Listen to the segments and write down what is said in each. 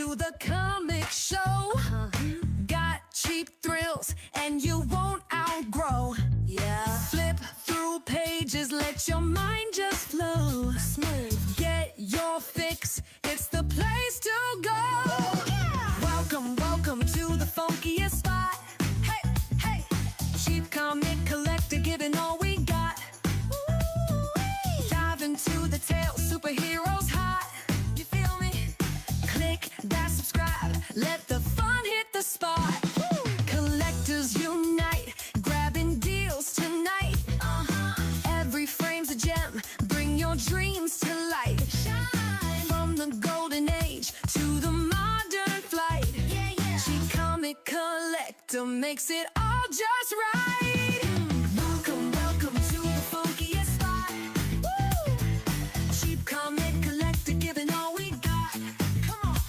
to the comic show. Got cheap thrills and you won't outgrow. Yeah. Flip through pages, let your mind just flow. Smooth. Get your fix, it's the place to go. Yeah. Welcome to the funkiest spot. Hey, hey. Cheap comic collector giving all we got. Ooh-wee. Dive into the tale, superheroes hot. You feel me? Click that subscribe, let the fun hit the spot. Woo. Collectors unite, grabbing deals tonight. Every frame's a gem, bring your dreams to light. Shine. From the golden age to the modern flight. Yeah, yeah. Cheap comic collector makes it all just right. Welcome to the funkiest spot. Woo. Cheap comic collector giving all we got. Come on.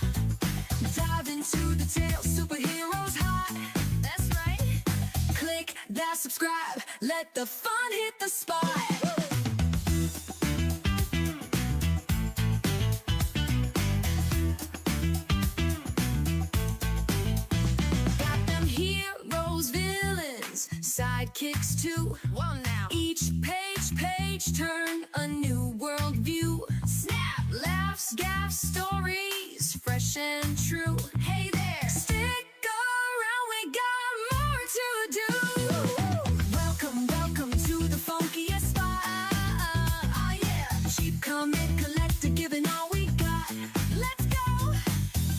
Dive into the tale, superheroes hot. That's right. Click that subscribe, let the fun hit the spot. Got them heroes, villains, sidekicks too. Well now. Each page turn a new world view. Snap, laughs, gaffs, stories, fresh and true. Hey there, stick around, we got more to do. Welcome to the funkiest spot. Oh yeah. Cheap comic collector giving all we got. Let's go.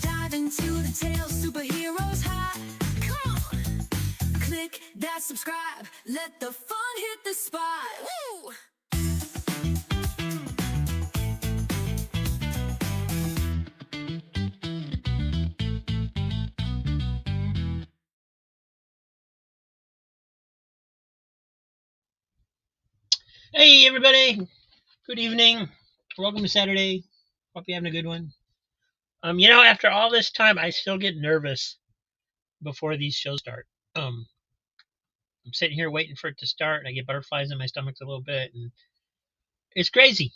Dive into the tale, superheroes hot. Come on. Click that subscribe, let the fun hit the spot. Woo! Hey everybody, good evening. Welcome to Saturday. Hope you're having a good one. After all this time, I still get nervous before these shows start. I'm sitting here waiting for it to start, and I get butterflies in my stomach a little bit, and it's crazy.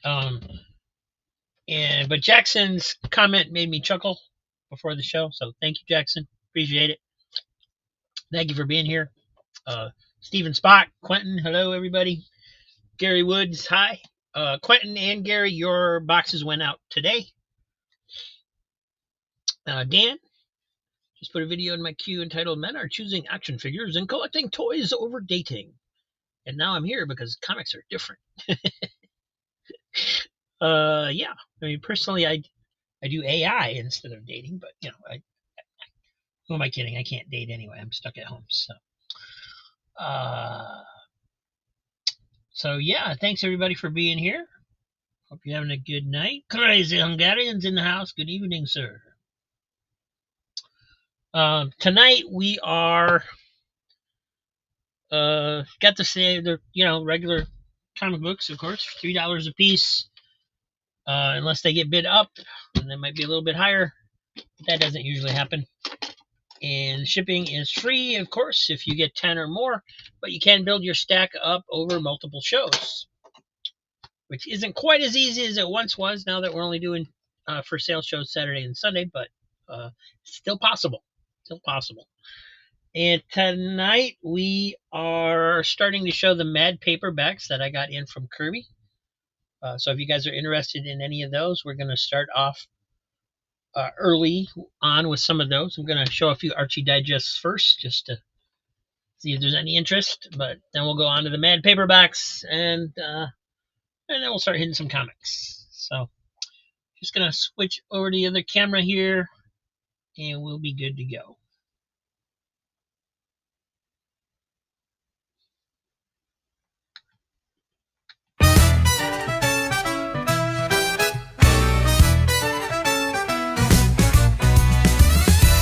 But Jackson's comment made me chuckle before the show, so thank you, Jackson. Appreciate it. Thank you for being here. Stephen Spock, Quentin, hello everybody. Gary Woods, hi. Quentin and Gary, your boxes went out today. Dan just put a video in my queue entitled "Men Are Choosing Action Figures and Collecting Toys Over Dating." And now I'm here because comics are different. Yeah. I mean, personally, I do AI instead of dating, but who am I kidding? I can't date anyway. I'm stuck at home, so. So yeah, thanks everybody for being here. Hope you're having a good night. Crazy Hungarians in the house. Good evening, sir. Tonight we are got to say the regular comic books, of course, $3 a piece. Unless they get bid up, and they might be a little bit higher. But that doesn't usually happen. And shipping is free, of course, if you get 10 or more, but you can build your stack up over multiple shows, which isn't quite as easy as it once was now that we're only doing for sale shows Saturday and Sunday, but still possible. Still possible. And tonight we are starting to show the Mad paperbacks that I got in from Kirby. So if you guys are interested in any of those, we're going to start off early on with some of those. I'm going to show a few Archie Digests first, just to see if there's any interest. But then we'll go on to the Mad paperbacks, and then we'll start hitting some comics. So just going to switch over to the other camera here, and we'll be good to go.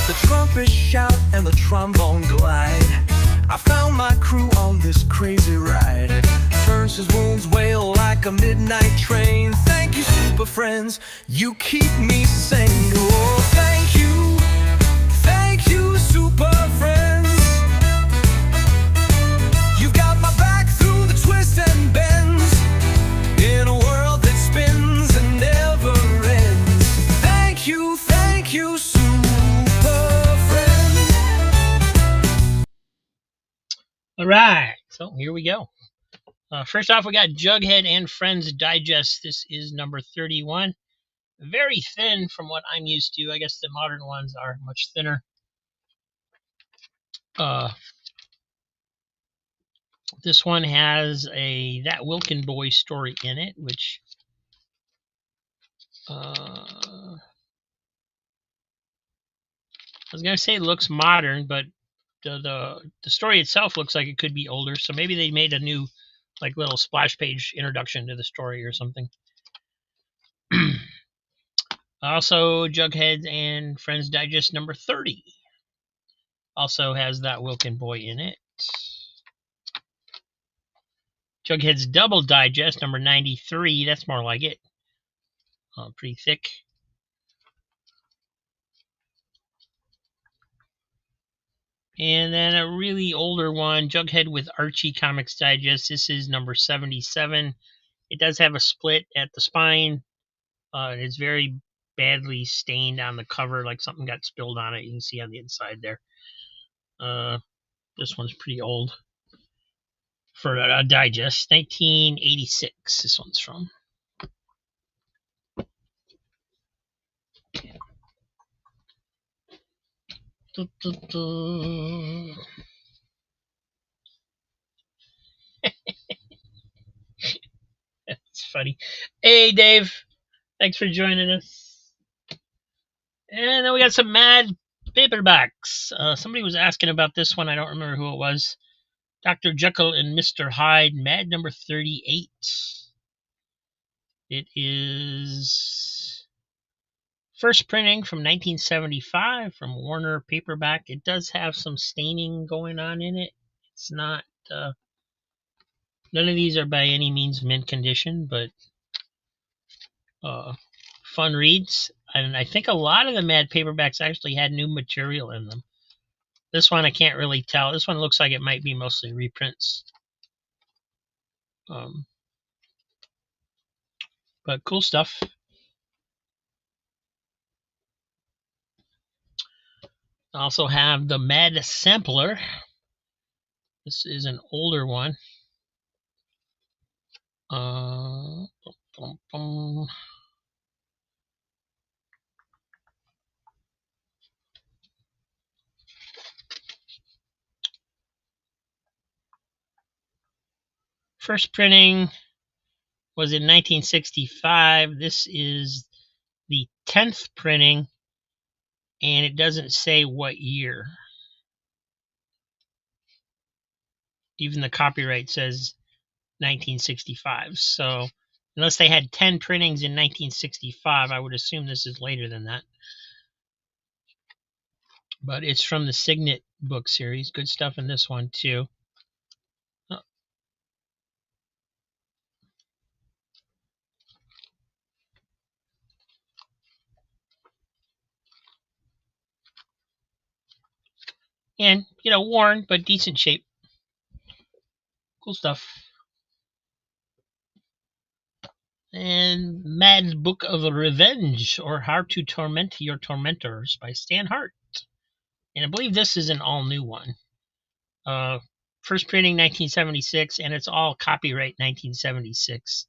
The trumpets shout and the trombone glide. I found my crew on this crazy ride. Turns his wounds wail like a midnight train. Thank you, super friends, you keep me sane. Oh, thank you, super friends. You've got my back through the twists and bends, in a world that spins and never ends. Thank you. right. So here we go. First off, we got Jughead and Friends Digest. This is number 31. Very thin from what I'm used to. I guess the modern ones are much thinner. This one has a That Wilkin Boy story in it, which I was gonna say it looks modern, but the story itself looks like it could be older. So maybe they made a new like little splash page introduction to the story or something. Also, Jughead and Friends Digest number 30 also has That Wilkin Boy in it. Jughead's Double Digest number 93. That's more like it. Pretty thick. And then a really older one, Jughead with Archie Comics Digest. This is number 77. It does have a split at the spine. It's very badly stained on the cover, like something got spilled on it. You can see on the inside there. This one's pretty old for a digest. 1986, this one's from. That's funny. Hey, Dave. Thanks for joining us. And then we got some Mad paperbacks. Somebody was asking about this one. I don't remember who it was. Dr. Jekyll and Mr. Hyde, Mad number 38. It is first printing from 1975 from Warner Paperback. It does have some staining going on in it. It's not... none of these are by any means mint condition, but fun reads. And I think a lot of the Mad paperbacks actually had new material in them. This one I can't really tell. This one looks like it might be mostly reprints. But cool stuff. I also have the Mad Sampler. This is an older one. First printing was in 1965. This is the 10th printing, and it doesn't say what year. Even the copyright says 1965. So unless they had 10 printings in 1965, I would assume this is later than that. But it's from the Signet book series. Good stuff in this one, too. And, worn, but decent shape. Cool stuff. And Mad's Book of Revenge, or How to Torment Your Tormentors by Stan Hart. And I believe this is an all-new one. First printing 1976, and it's all copyright 1976.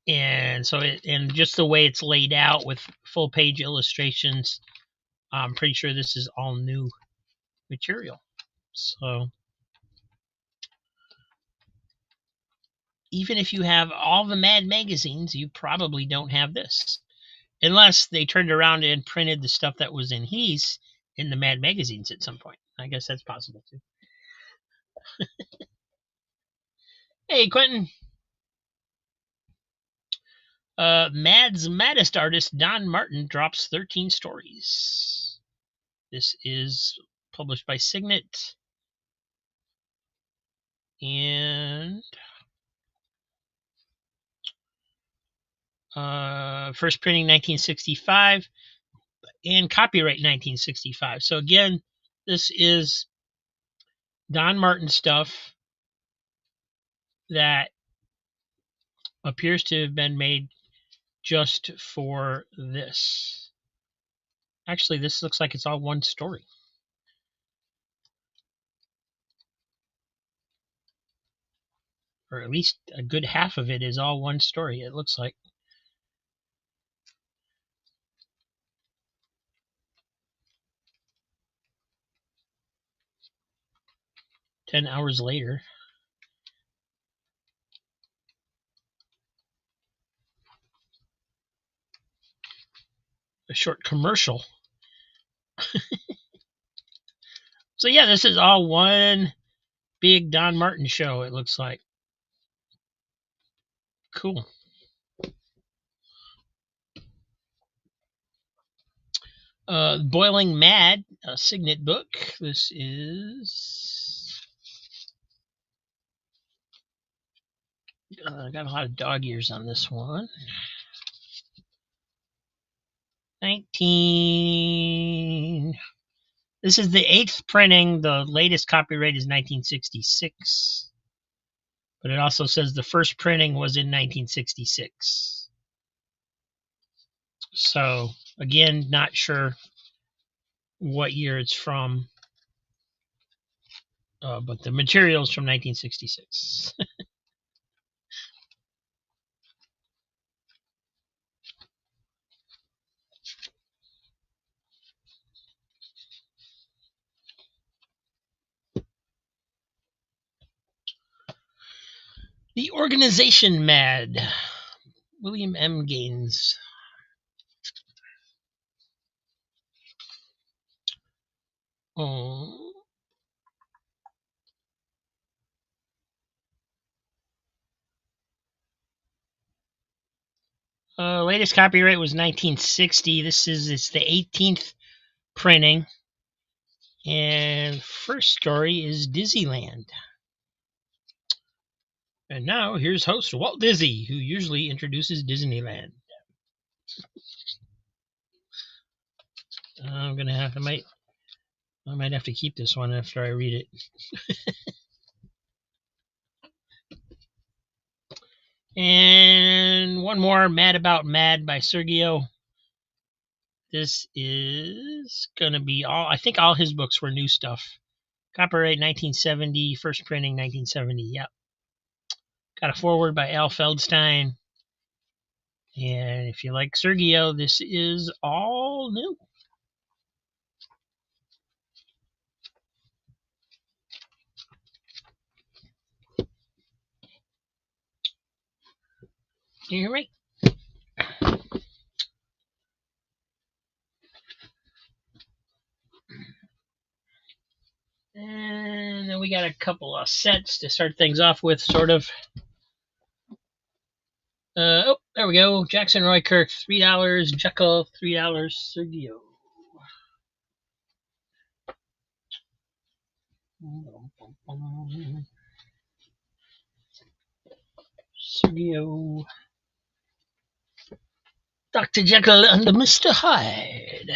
And so, and just the way it's laid out with full-page illustrations, I'm pretty sure this is all new material. So even if you have all the Mad magazines, you probably don't have this. Unless they turned around and printed the stuff that was in Heath in the Mad magazines at some point. I guess that's possible too. Hey, Quentin. Mad's maddest artist, Don Martin, drops 13 stories. This is published by Signet. And first printing 1965 and copyright 1965. So again, this is Don Martin stuff that appears to have been made just for this. Actually, this looks like it's all one story. or at least a good half of it is all one story, it looks like. "10 Hours Later." A short commercial. So yeah, this is all one big Don Martin show, it looks like. Cool. Boiling Mad, a Signet book. This is... got a lot of dog ears on this one. 19... This is the 8th printing. The latest copyright is 1966. But it also says the first printing was in 1966. So, again, not sure what year it's from. But the material is from 1966. The Organization Mad, William M. Gaines. Oh. Latest copyright was 1960. It's the 18th printing. And first story is Disneyland. And now here's host Walt Disney, who usually introduces Disneyland. I might have to keep this one after I read it. And one more, Mad About Mad by Sergio. This is going to be I think all his books were new stuff. Copyright 1970, first printing 1970, yep. Got a foreword by Al Feldstein. And if you like Sergio, this is all new. You hear me? And then we got a couple of sets to start things off with, sort of. Oh, there we go. Jackson Roy Kirk, $3. Jekyll, $3. Sergio. Sergio. Dr. Jekyll and Mr. Hyde.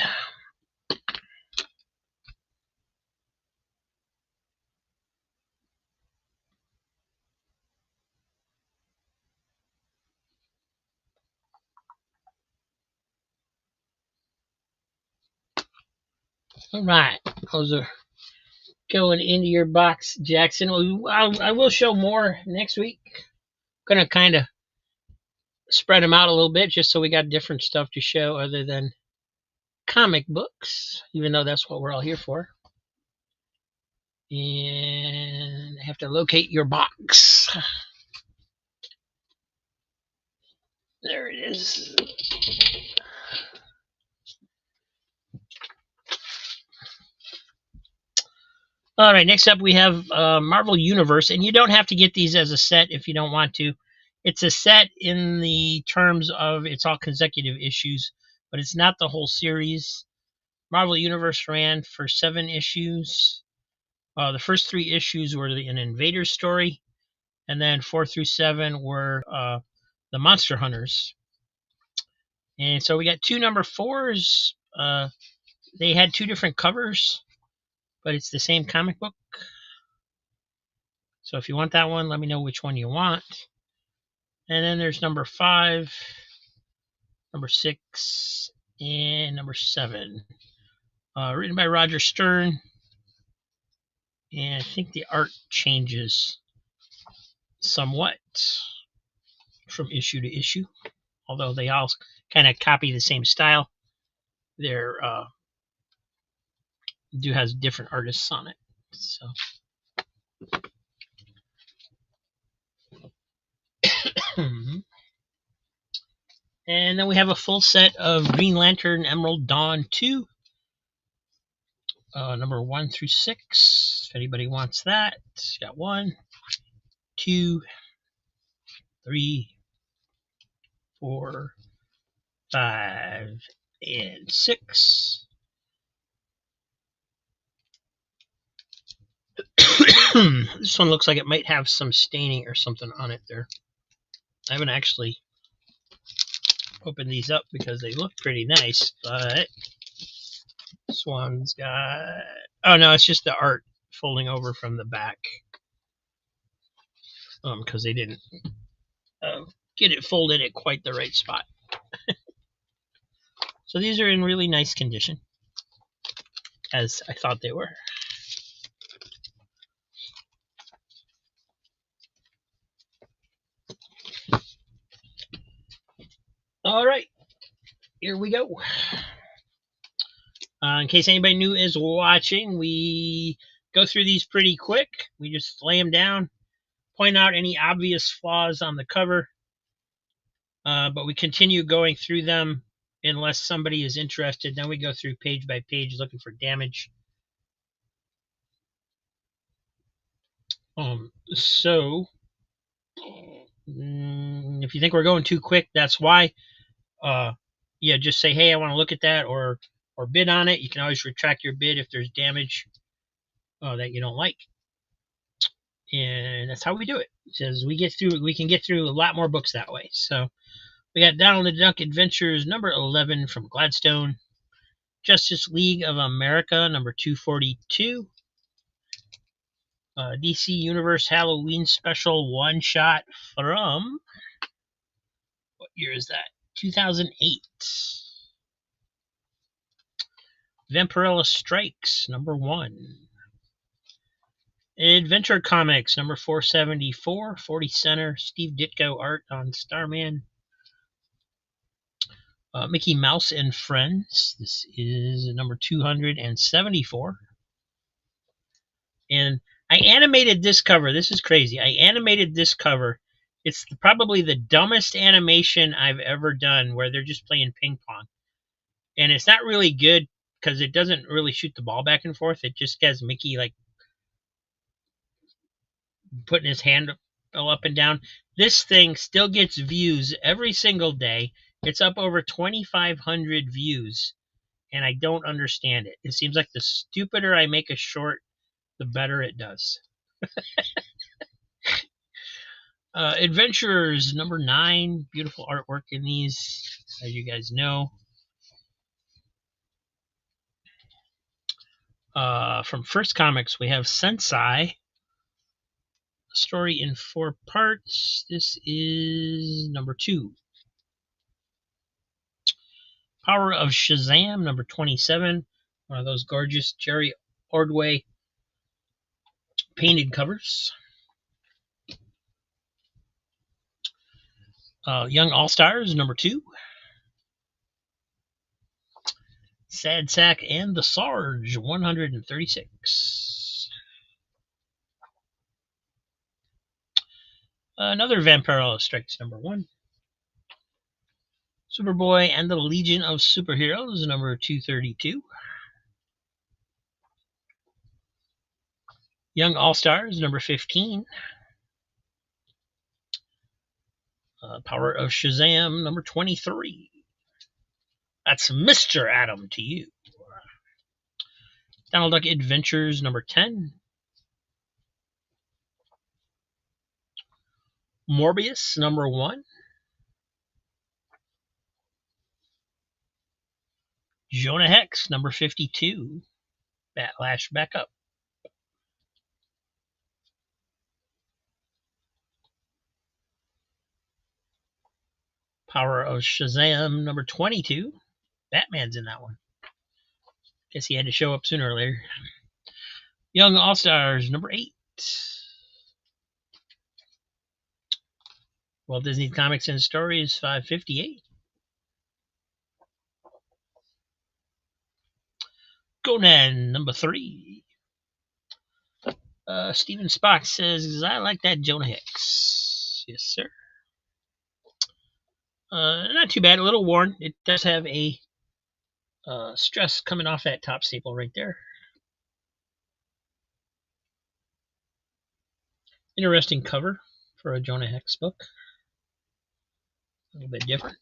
All right, those are going into your box, Jackson. I will show more next week. Going to kind of spread them out a little bit just so we got different stuff to show other than comic books, even though that's what we're all here for. And I have to locate your box. There it is. All right, next up we have Marvel Universe, and you don't have to get these as a set if you don't want to. It's a set in the terms of it's all consecutive issues, but it's not the whole series. Marvel Universe ran for 7 issues. The first 3 issues were an Invader story, and then 4 through 7 were the Monster Hunters. And so we got 2 number 4s. They had 2 different covers, but it's the same comic book. So if you want that one, let me know which one you want. And then there's number 5, number 6, and number 7. Written by Roger Stern. And I think the art changes somewhat from issue to issue, although they all kind of copy the same style. They're do has different artists on it. So and then we have a full set of Green Lantern Emerald Dawn 2, number 1 through 6. If anybody wants that, got 1, 2, 3, 4, 5, and 6. This one looks like it might have some staining or something on it there. I haven't actually opened these up because they look pretty nice, but this one's got... Oh no, it's just the art folding over from the back. Because they didn't get it folded at quite the right spot. So these are in really nice condition, as I thought they were. All right, here we go. In case anybody new is watching, we go through these pretty quick. We just lay them down, point out any obvious flaws on the cover, but we continue going through them unless somebody is interested. Then we go through page by page looking for damage. So if you think we're going too quick, that's why. Yeah, just say, hey, I want to look at that, or bid on it. You can always retract your bid if there's damage that you don't like. And that's how we do it. Because we can get through a lot more books that way. So we got Donald the Duck Adventures number 11 from Gladstone, Justice League of America number 242, DC Universe Halloween Special one shot from, what year is that? 2008. Vampirella Strikes number 1. Adventure Comics number 474, 40 center, Steve Ditko art on Starman. Mickey Mouse and Friends. This is number 274. And I animated this cover. This is crazy. I animated this cover. It's probably the dumbest animation I've ever done, where they're just playing ping pong. And it's not really good because it doesn't really shoot the ball back and forth. It just has Mickey like putting his hand up and down. This thing still gets views every single day. It's up over 2,500 views, and I don't understand it. It seems like the stupider I make a short, the better it does. Adventurers number 9. Beautiful artwork in these, as you guys know. From First Comics, we have Sensei. Story in 4 parts. This is number 2. Power of Shazam, number 27. One of those gorgeous Jerry Ordway painted covers. Young All-Stars, number 2. Sad Sack and the Sarge, 136. Another Vampirella Strikes, number 1. Superboy and the Legion of Superheroes, number 232. Young All-Stars, number 15. Power of Shazam, number 23. That's Mr. Atom to you. Donald Duck Adventures, number 10. Morbius, number 1. Jonah Hex, number 52. Batlash Backup. Power of Shazam, number 22. Batman's in that one. Guess he had to show up sooner or later. Young All-Stars, number 8. Walt Disney Comics and Stories 558. Conan number 3. Steven Spock says, I like that Jonah Hex. Yes, sir. Not too bad. A little worn. It does have a stress coming off that top staple right there. Interesting cover for a Jonah Hex book. A little bit different.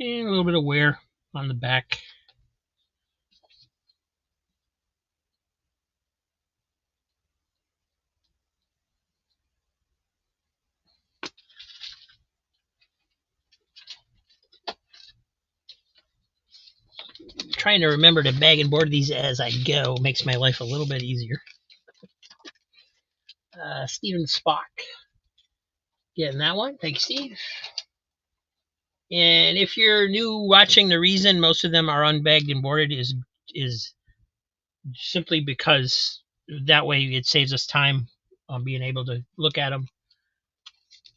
And a little bit of wear on the back. Trying to remember to bag and board these as I go makes my life a little bit easier. Steven Spock. Getting that one. Thank you, Steve. And if you're new watching, the reason most of them are unbagged and boarded is simply because that way it saves us time on being able to look at them.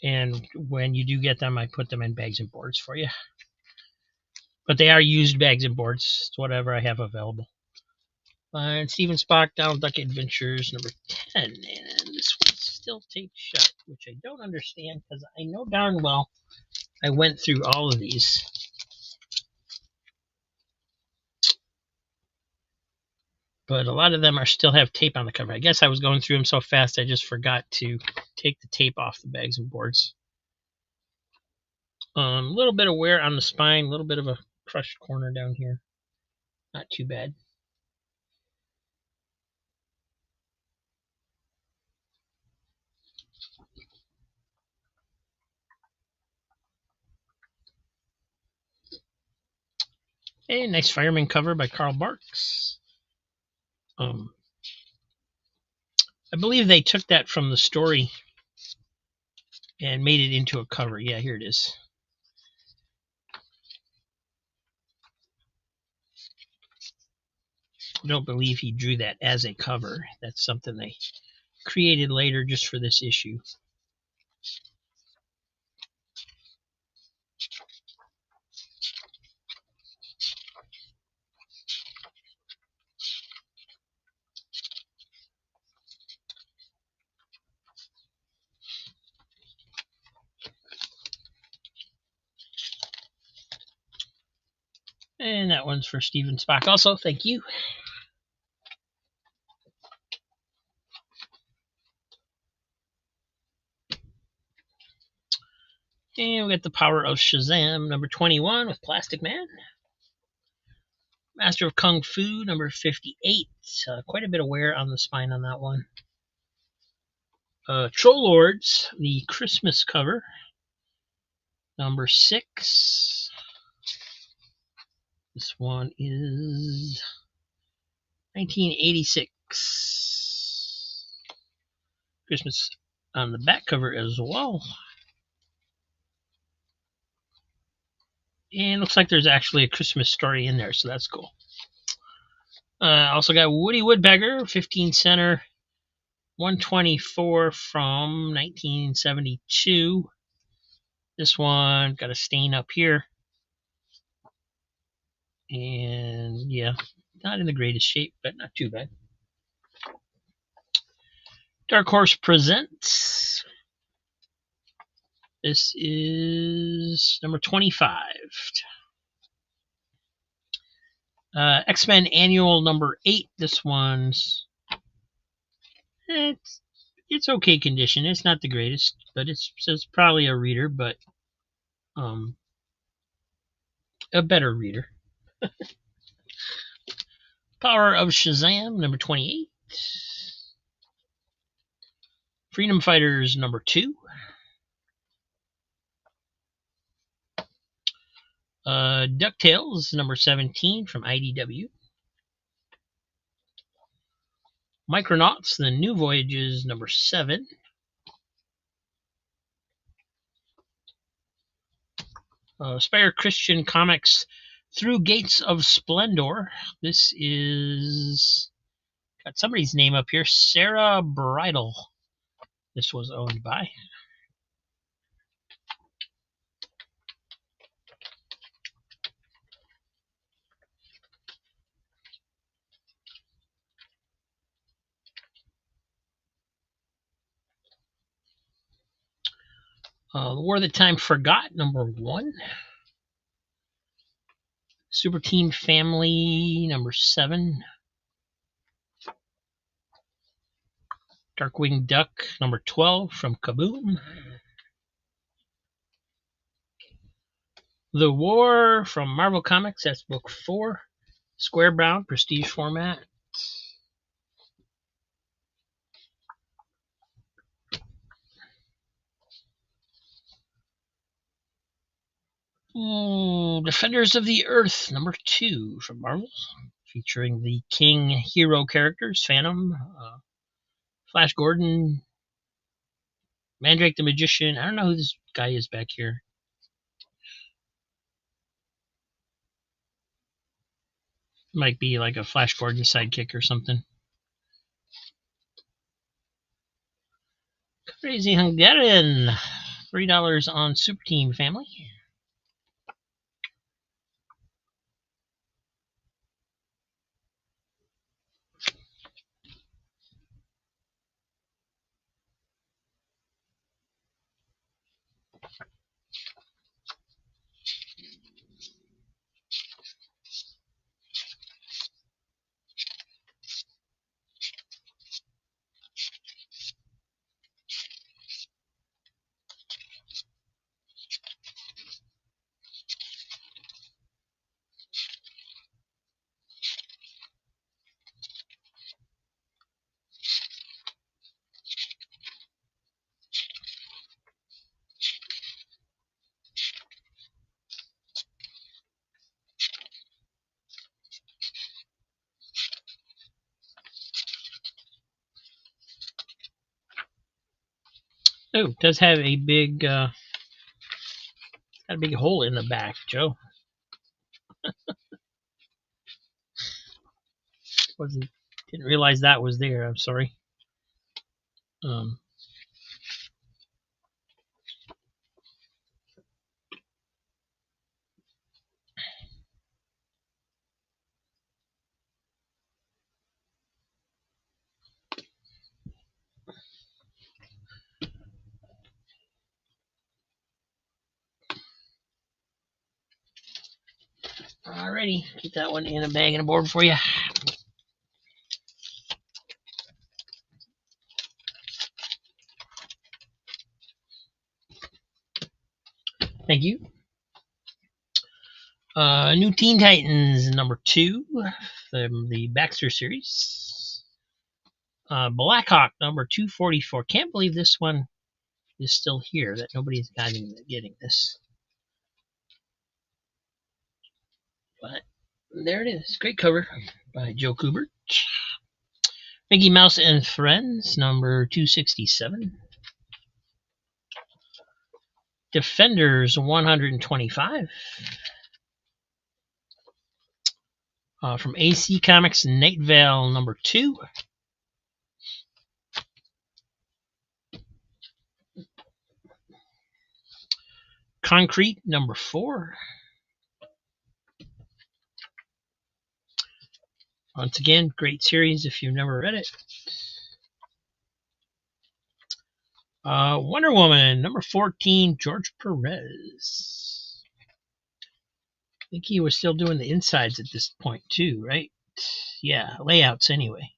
And when you do get them, I put them in bags and boards for you. But they are used bags and boards. It's whatever I have available. And Steven Spock, Donald Duck Adventures number 10. And this one's still taped shut, which I don't understand because I know darn well I went through all of these. But a lot of them still have tape on the cover. I guess I was going through them so fast I just forgot to take the tape off the bags and boards. A little bit of wear on the spine, a little bit of a crushed corner down here. Not too bad. A nice Fireman cover by Carl Barks. I believe they took that from the story and made it into a cover. Yeah, here it is. I don't believe he drew that as a cover. That's something they created later just for this issue. And that one's for Steven Spock also. Thank you. And we got The Power of Shazam, number 21 with Plastic Man. Master of Kung Fu, number 58. Quite a bit of wear on the spine on that one. Troll Lords, the Christmas cover, number 6. This one is 1986. Christmas on the back cover as well. And looks like there's actually a Christmas story in there, so that's cool. Also got Woody Woodpecker, 15 center, 124 from 1972. This one got a stain up here. And yeah, not in the greatest shape, but not too bad. Dark Horse Presents. This is number 25. X-Men Annual number 8. This one's it's okay condition. It's not the greatest, but it's probably a reader, but a better reader. Power of Shazam, number 28. Freedom Fighters, number 2. DuckTales, number 17 from IDW. Micronauts, The New Voyages, number 7. Spire Christian Comics, Through Gates of Splendor. This is got somebody's name up here, Sarah Bridle. This was owned by. The War That Time Forgot, number 1. Super Team Family, number 7. Darkwing Duck, number 12 from Kaboom. The War from Marvel Comics, that's book 4. Square bound, prestige format. Defenders of the Earth, number 2 from Marvel, featuring the King hero characters, Phantom, Flash Gordon, Mandrake the Magician. I don't know who this guy is back here. Might be like a Flash Gordon sidekick or something. Crazy Hungarian, $3 on Super Team Family. Oh, it does have a big, got a big hole in the back, Joe. Didn't realize that was there. I'm sorry. Alrighty, get that one in a bag and a board for you. Thank you. New Teen Titans, number 2, from the Baxter series. Blackhawk, number 244. Can't believe this one is still here, that nobody's getting this. But there it is. Great cover by Joe Kubert. Mickey Mouse and Friends, number 267. Defenders, 125. From AC Comics, Night Vale, number 2. Concrete, number 4. Once again, great series if you've never read it. Wonder Woman, number 14, George Perez. I think he was still doing the insides at this point too, right? Yeah, layouts anyway.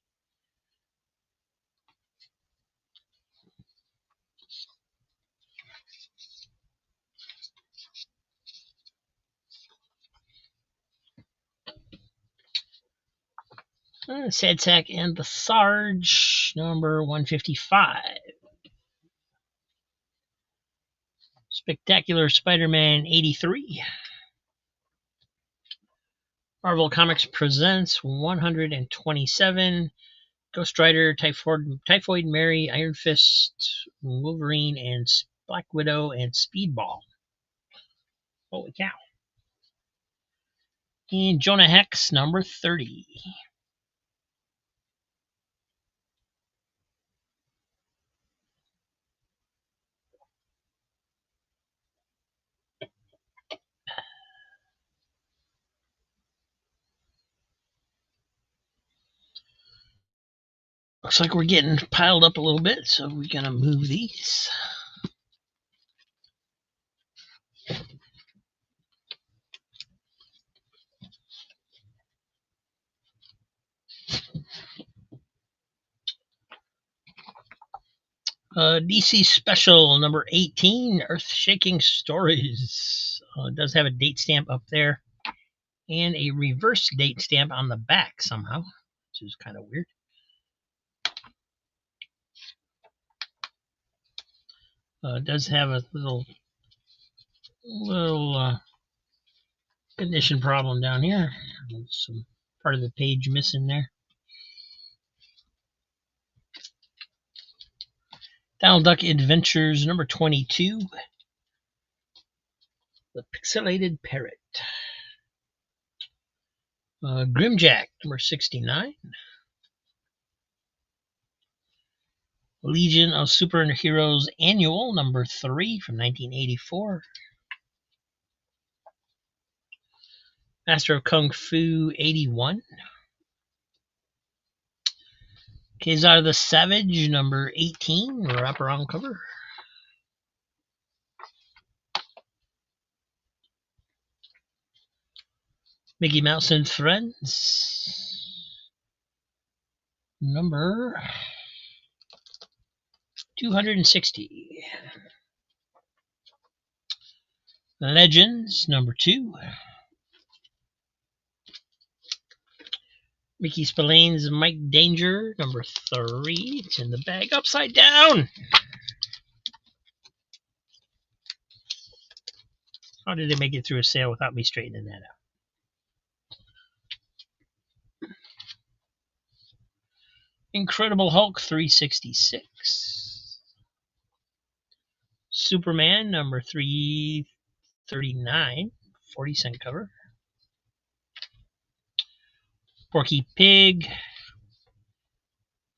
Sad Sack and the Sarge, number 155. Spectacular Spider-Man 83. Marvel Comics presents 127. Ghost Rider, Typhoid Mary, Iron Fist, Wolverine, and Black Widow, and Speedball. Holy cow. And Jonah Hex, number 30. Looks like we're getting piled up a little bit, so we're going to move these. DC Special number 18, Earth-Shaking Stories. It does have a date stamp up there and a reverse date stamp on the back somehow, which is kind of weird. It does have a little condition problem down here. There's some part of the page missing there. Donald Duck Adventures number 22. The Pixelated Parrot. Grimjack number 69. Legion of Superheroes Annual number 3 from 1984. Master of Kung Fu 81. Kazar the Savage number 18, wraparound cover. Mickey Mouse and Friends number 260. Legends number 2. Mickey Spillane's Mike Danger number 3. It's in the bag upside down. How did they make it through a sale without me straightening that out? Incredible Hulk 366. Superman number 339, 40-cent cover. Porky Pig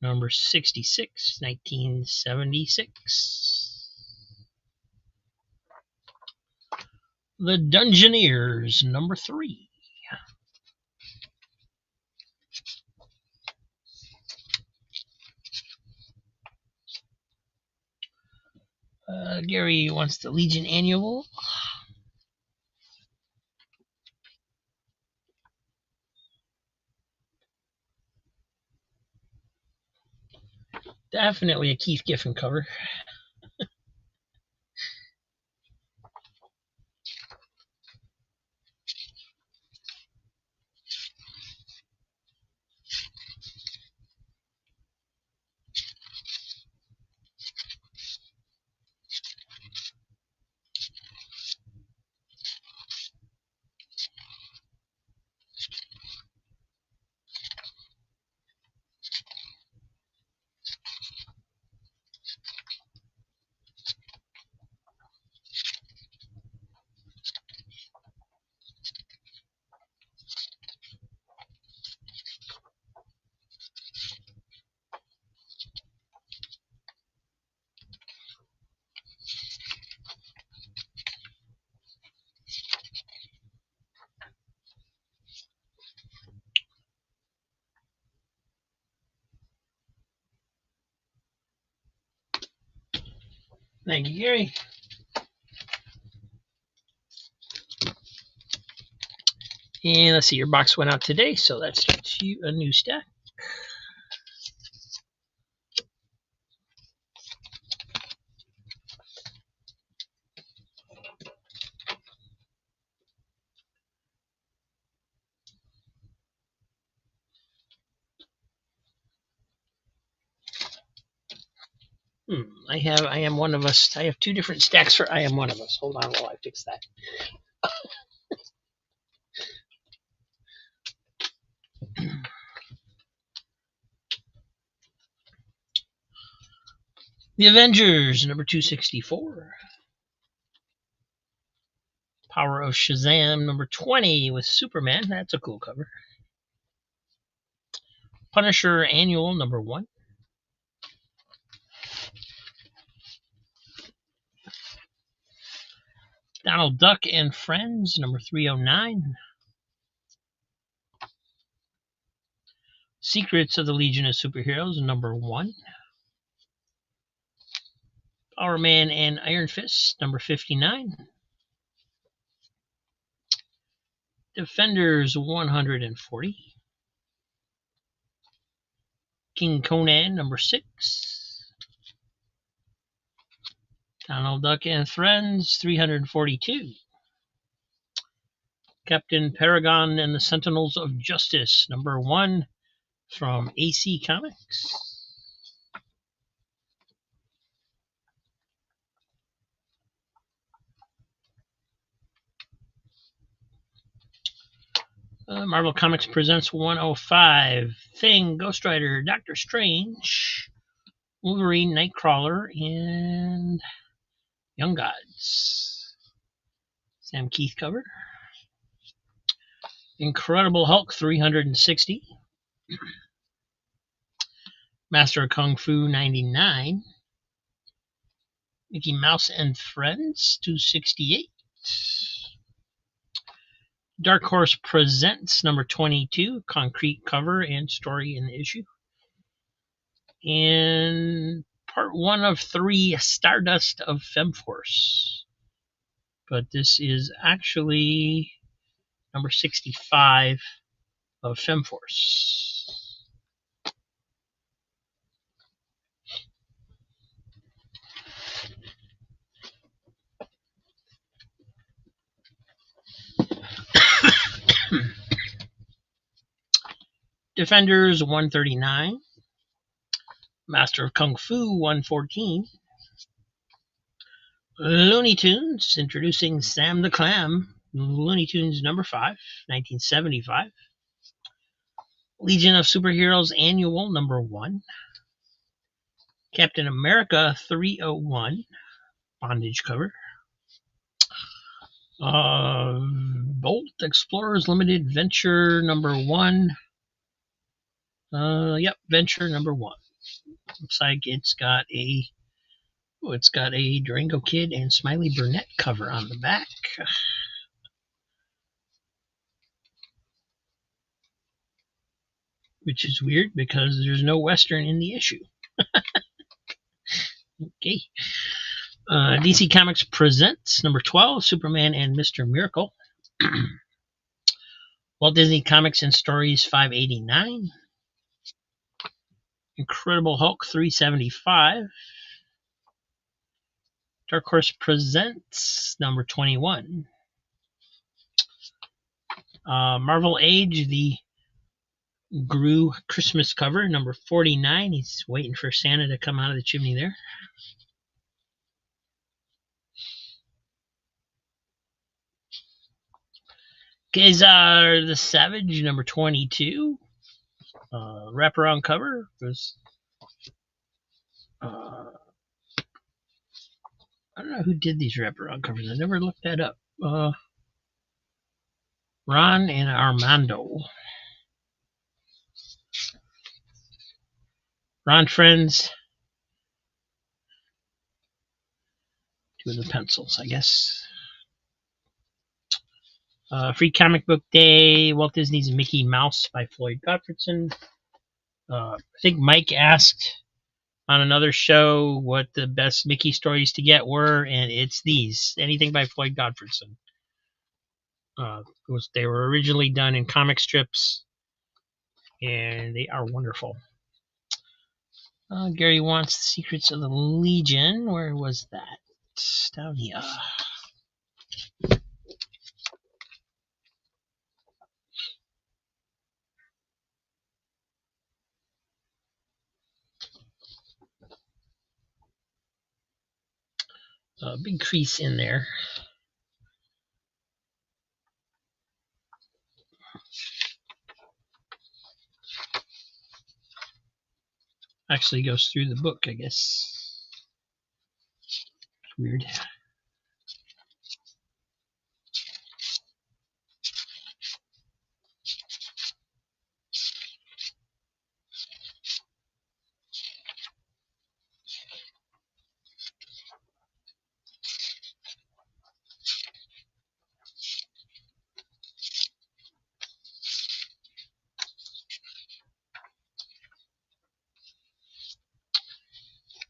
number 66, 1976. The Dungeoneers number 3. Gary wants the Legion Annual. Definitely a Keith Giffen cover. Thank you, Gary. And let's see, your box went out today, so that's a new stack. I am one of us. I have two different stacks for I am one of us. Hold on while I fix that. The Avengers, number 264. Power of Shazam, number 20 with Superman. That's a cool cover. Punisher Annual, number 1. Donald Duck and Friends, number 309. Secrets of the Legion of Superheroes, number 1. Power Man and Iron Fist, number 59. Defenders 140. King Conan, number 6. Donald Duck and Friends, 342. Captain Paragon and the Sentinels of Justice, number 1 from AC Comics. Marvel Comics presents 105. Thing, Ghost Rider, Doctor Strange, Wolverine, Nightcrawler, and Young Gods. Sam Keith cover. Incredible Hulk, 360. Master of Kung Fu, 99. Mickey Mouse and Friends, 268. Dark Horse presents number 22, concrete cover and story in the issue. And part 1 of 3, Stardust of Femforce. But this is actually number 65 of Femforce. Defenders 139. Master of Kung Fu 114. Looney Tunes introducing Sam the Clam. Looney Tunes number 5, 1975. Legion of Superheroes Annual number 1. Captain America 301. Bondage cover. Bolt Explorers Limited Venture number 1. Venture number 1. Looks like it's got a Durango Kid and Smiley Burnett cover on the back. Which is weird because there's no Western in the issue. Okay. DC Comics presents number 12, Superman and Mr. Miracle. Walt Disney Comics and Stories 589. Incredible Hulk 375. Dark Horse presents number 21. Marvel Age, the Gru Christmas cover, number 49. He's waiting for Santa to come out of the chimney there. Kazar the Savage, number 22. Wraparound cover was I don't know who did these wraparound covers. I never looked that up. Ron and Armando. Ron Friends. Doing the pencils, I guess. Free Comic Book Day, Walt Disney's Mickey Mouse by Floyd Gottfredson. I think Mike asked on another show what the best Mickey stories to get were, and it's these. Anything by Floyd Gottfredson. They were originally done in comic strips, and they are wonderful. Gary wants the Secrets of the Legion. Where was that? Down here. a big crease in there. Actually goes through the book, I guess. It's weird.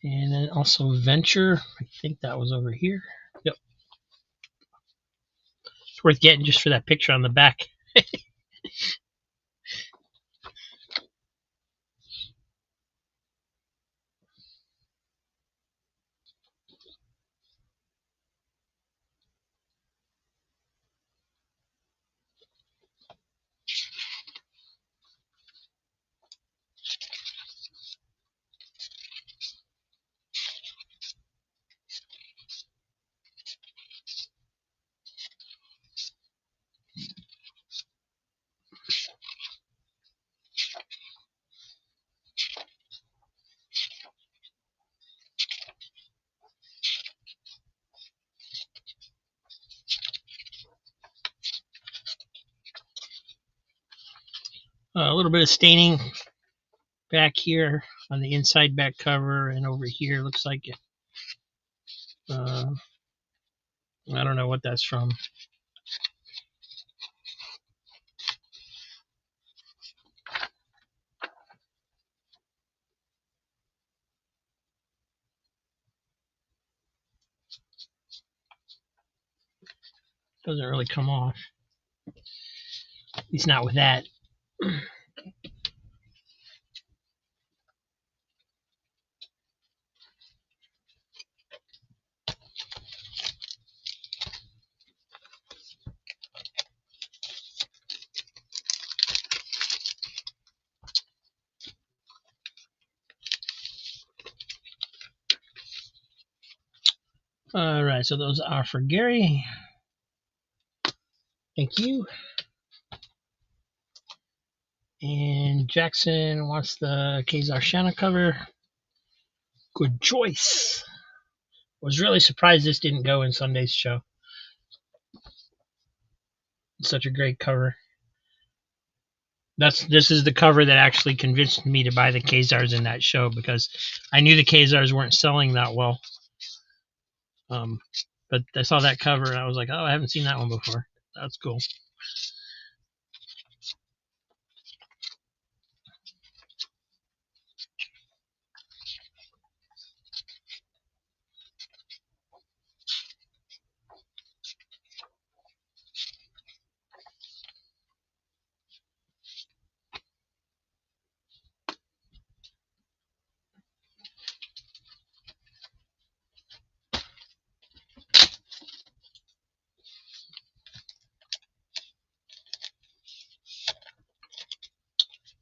And then also Venture. I think that was over here. Yep. It's worth getting just for that picture on the back. A little bit of staining back here on the inside back cover, and over here looks like it. I don't know what that's from. Doesn't really come off. At least not with that. All right, so those are for Gary. Thank you. And Jackson wants the Khazar Shanna cover. Good choice. Was really surprised this didn't go in Sunday's show. It's such a great cover. This is the cover that actually convinced me to buy the Khazars in that show, because I knew the Khazars weren't selling that well. But I saw that cover and I was like, oh, I haven't seen that one before. That's cool.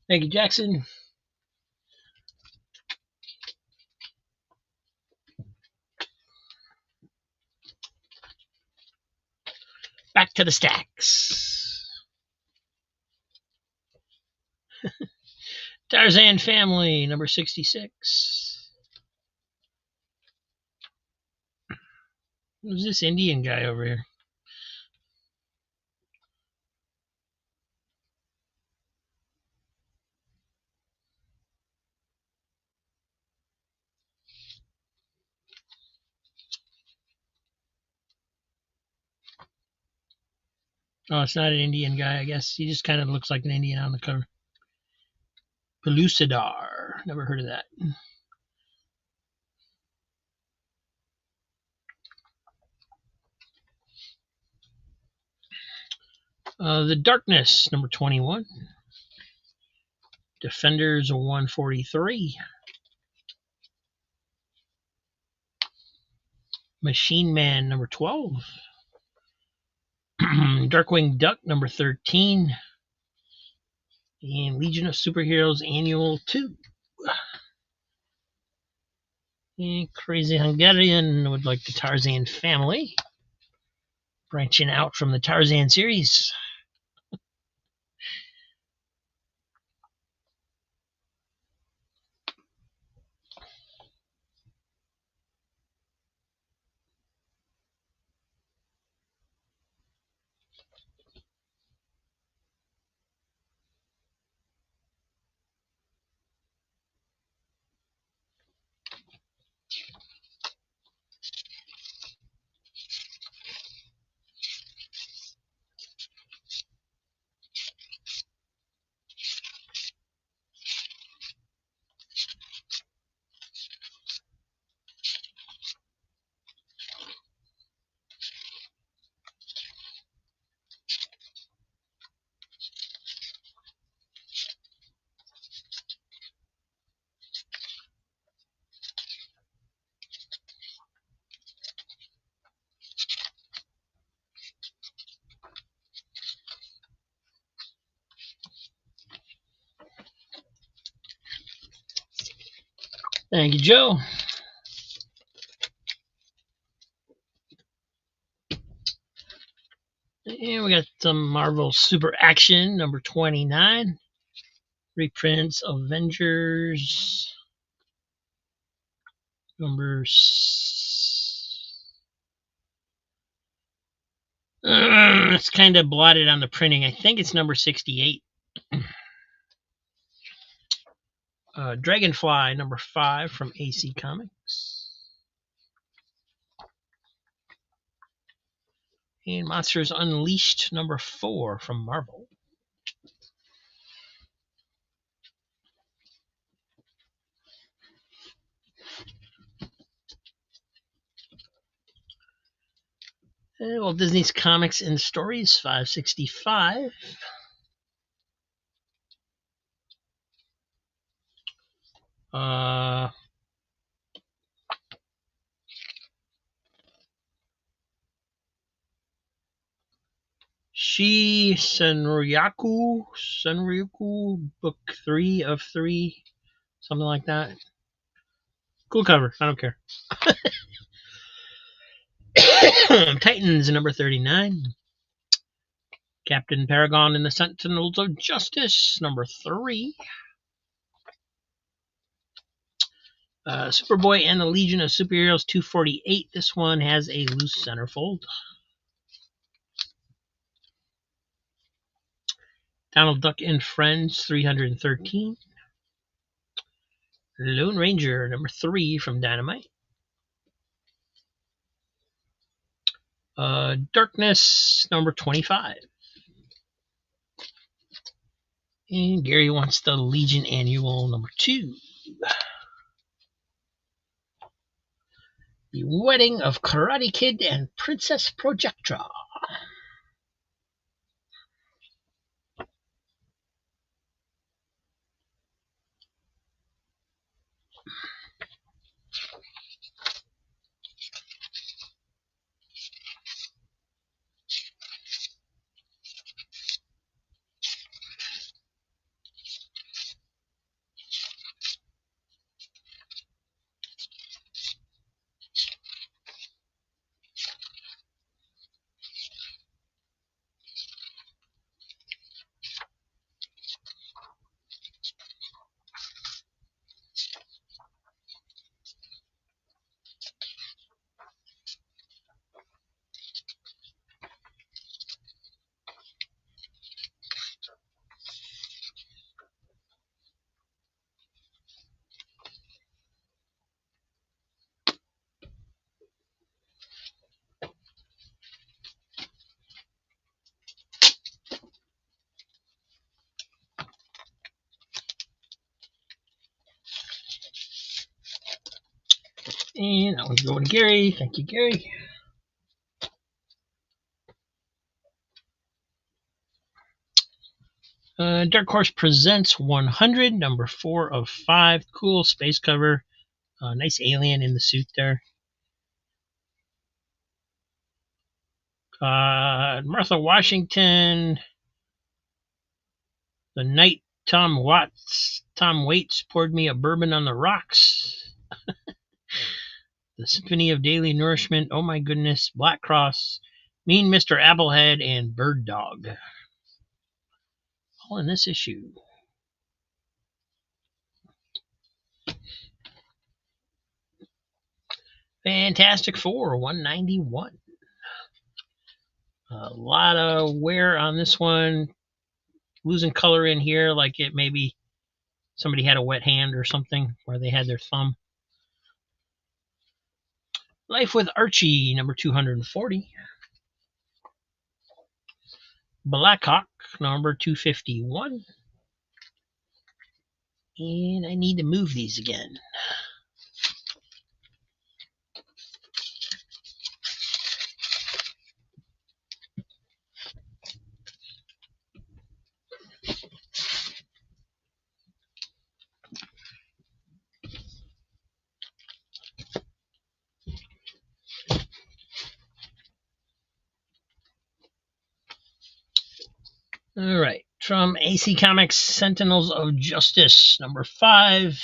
Thank you, Jackson. Back to the stacks. Tarzan Family, number 66. Who's this Indian guy over here? Oh, it's not an Indian guy, I guess. He just kind of looks like an Indian on the cover. Pellucidar. Never heard of that. The Darkness, number 21. Defenders, 143. Machine Man, number 12. Darkwing Duck, number 13. And Legion of Superheroes, Annual 2. And Crazy Hungarian would like the Tarzan family, branching out from the Tarzan series. Thank you, Joe. And we got some Marvel Super Action number 29. Reprints Avengers number it's kind of blotted on the printing. I think it's number 68. Dragonfly number 5 from AC Comics. And Monsters Unleashed number 4 from Marvel. And Walt Disney's Comics and Stories 565. Senryaku book 3 of 3, something like that. Cool cover. I don't care. Titans number 39. Captain Paragon and the Sentinels of Justice number 3. Superboy and the Legion of Superheroes 248. This one has a loose centerfold. Donald Duck and Friends 313. Lone Ranger number 3 from Dynamite. Darkness number 25. And Gary wants the Legion Annual number 2. The Wedding of Karate Kid and Princess Projectra. And that one's going to Gary. Thank you, Gary. Dark Horse Presents 100, number 4 of 5. Cool space cover. Nice alien in the suit there. Martha Washington. The night Tom Waits poured me a bourbon on the rocks. The Symphony of Daily Nourishment, Oh My Goodness, Black Cross, Mean Mr. Applehead, and Bird Dog. All in this issue. Fantastic Four, 191. A lot of wear on this one. Losing color in here, like it maybe somebody had a wet hand or something where they had their thumb. Life with Archie, number 240. Blackhawk, number 251. And I need to move these again. All right, from AC Comics, Sentinels of Justice, number 5.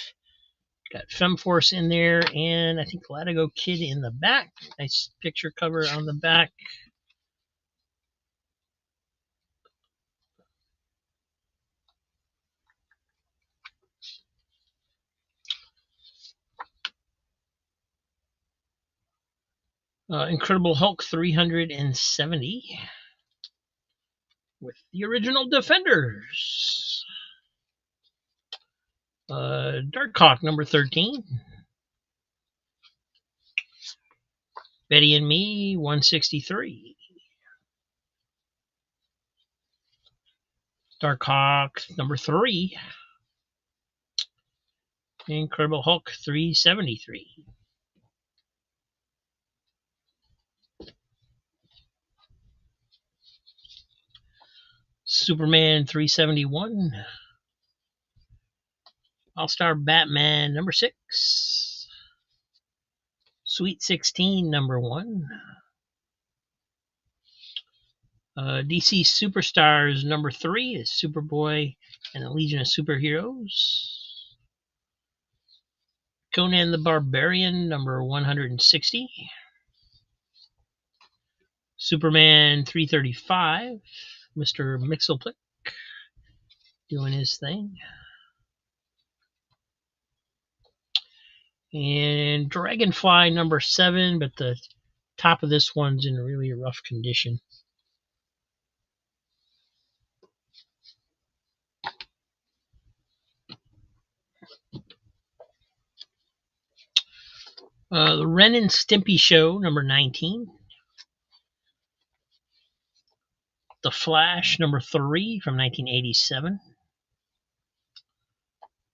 Got Femforce in there, and I think Latigo Kid in the back. Nice picture cover on the back. Incredible Hulk 370 with the original Defenders. Darkhawk number 13. Betty and Me 163. Darkhawk number 3. Incredible Hulk 373. Superman 371. All-Star Batman number 6. Sweet 16 number 1. DC Superstars number 3 is Superboy and the Legion of Superheroes. Conan the Barbarian number 160. Superman 335. Mr. Mxyzptlk doing his thing. And Dragonfly number 7, but the top of this one's in really rough condition. The Ren and Stimpy Show number 19. The Flash number 3 from 1987.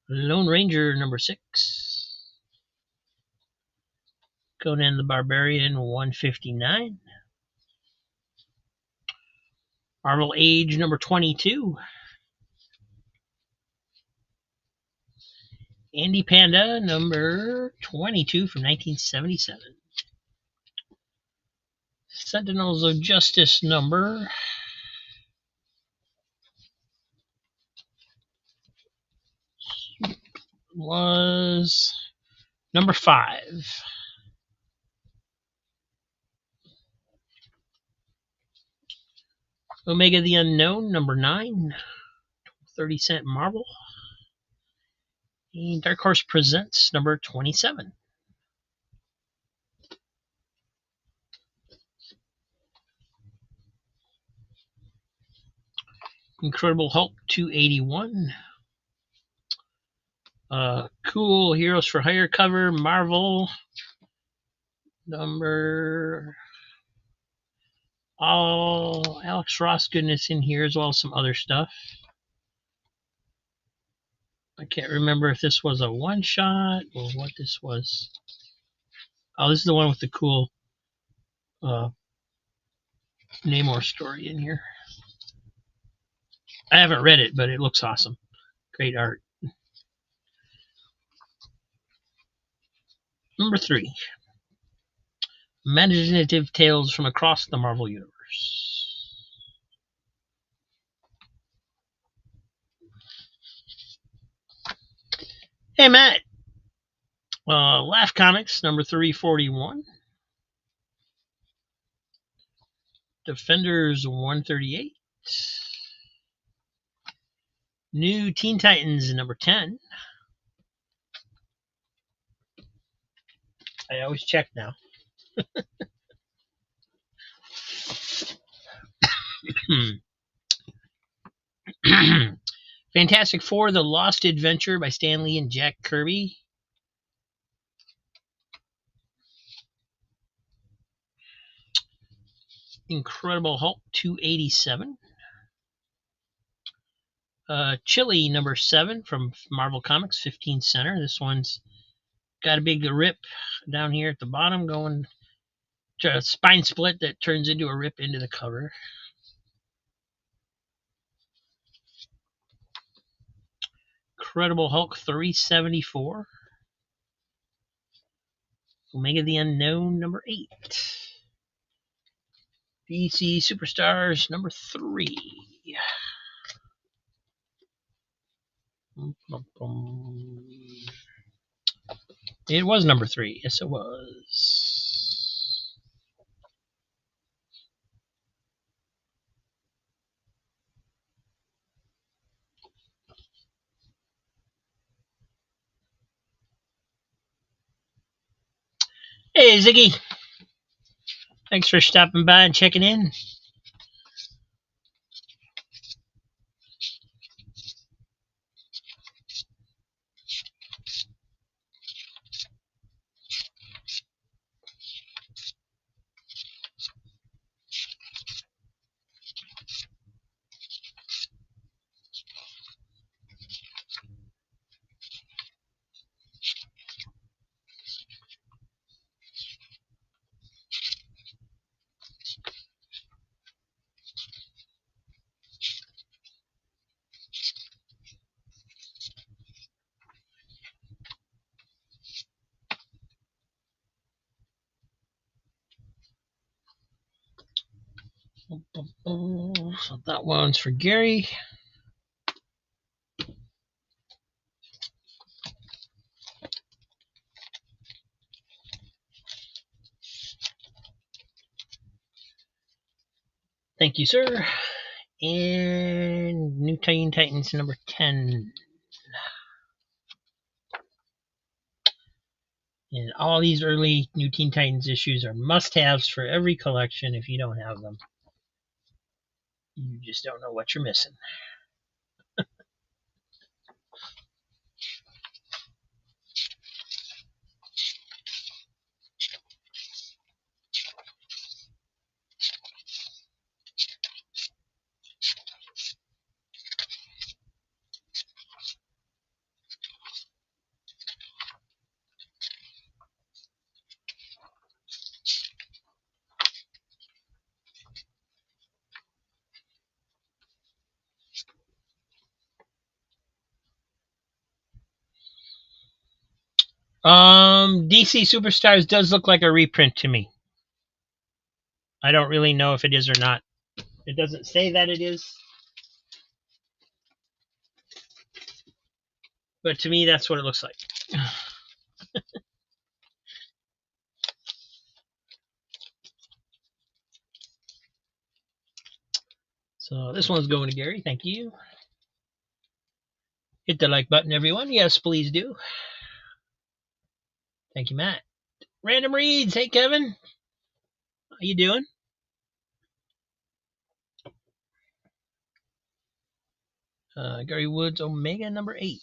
Lone Ranger number 6. Conan the Barbarian 159. Marvel Age number 22. Andy Panda number 22 from 1977. Sentinels of Justice number was number 5. Omega the Unknown number 9. 30-cent Marvel. And Dark Horse Presents number 27. Incredible Hulk 281. Cool Heroes for Hire cover, Marvel number. Oh, Alex Ross goodness in here as well as some other stuff. I can't remember if this was a one-shot or what this was. Oh, this is the one with the cool Namor story in here. I haven't read it, but it looks awesome. Great art. Number 3. Imaginative Tales from Across the Marvel Universe. Hey, Matt. Laugh Comics, number 341. Defenders 138. New Teen Titans, number 10. I always check now. Fantastic Four, The Lost Adventure by Stan Lee and Jack Kirby. Incredible Hulk 287. Chili number 7 from Marvel Comics 15 center. This one's got a big rip down here at the bottom, going to a spine split that turns into a rip into the cover. Incredible Hulk 374. Omega the Unknown number 8. DC Superstars number 3. It was number 3. Yes, it was. Hey, Ziggy. Thanks for stopping by and checking in. So that one's for Gary. Thank you, sir. And New Teen Titans number 10. And all these early New Teen Titans issues are must-haves for every collection. If you don't have them, you just don't know what you're missing. DC Superstars does look like a reprint to me. I don't really know if it is or not. It doesn't say that it is. But to me, that's what it looks like. So this one's going to Gary. Thank you. Hit the like button, everyone. Yes, please do. Thank you, Matt. Random Reads. Hey, Kevin. How you doing? Gary Woods, Omega number 8.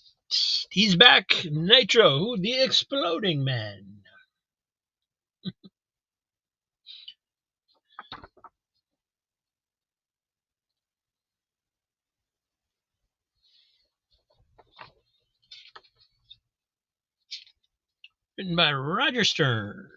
He's back. Nitro, the Exploding Man. Written by Roger Stern.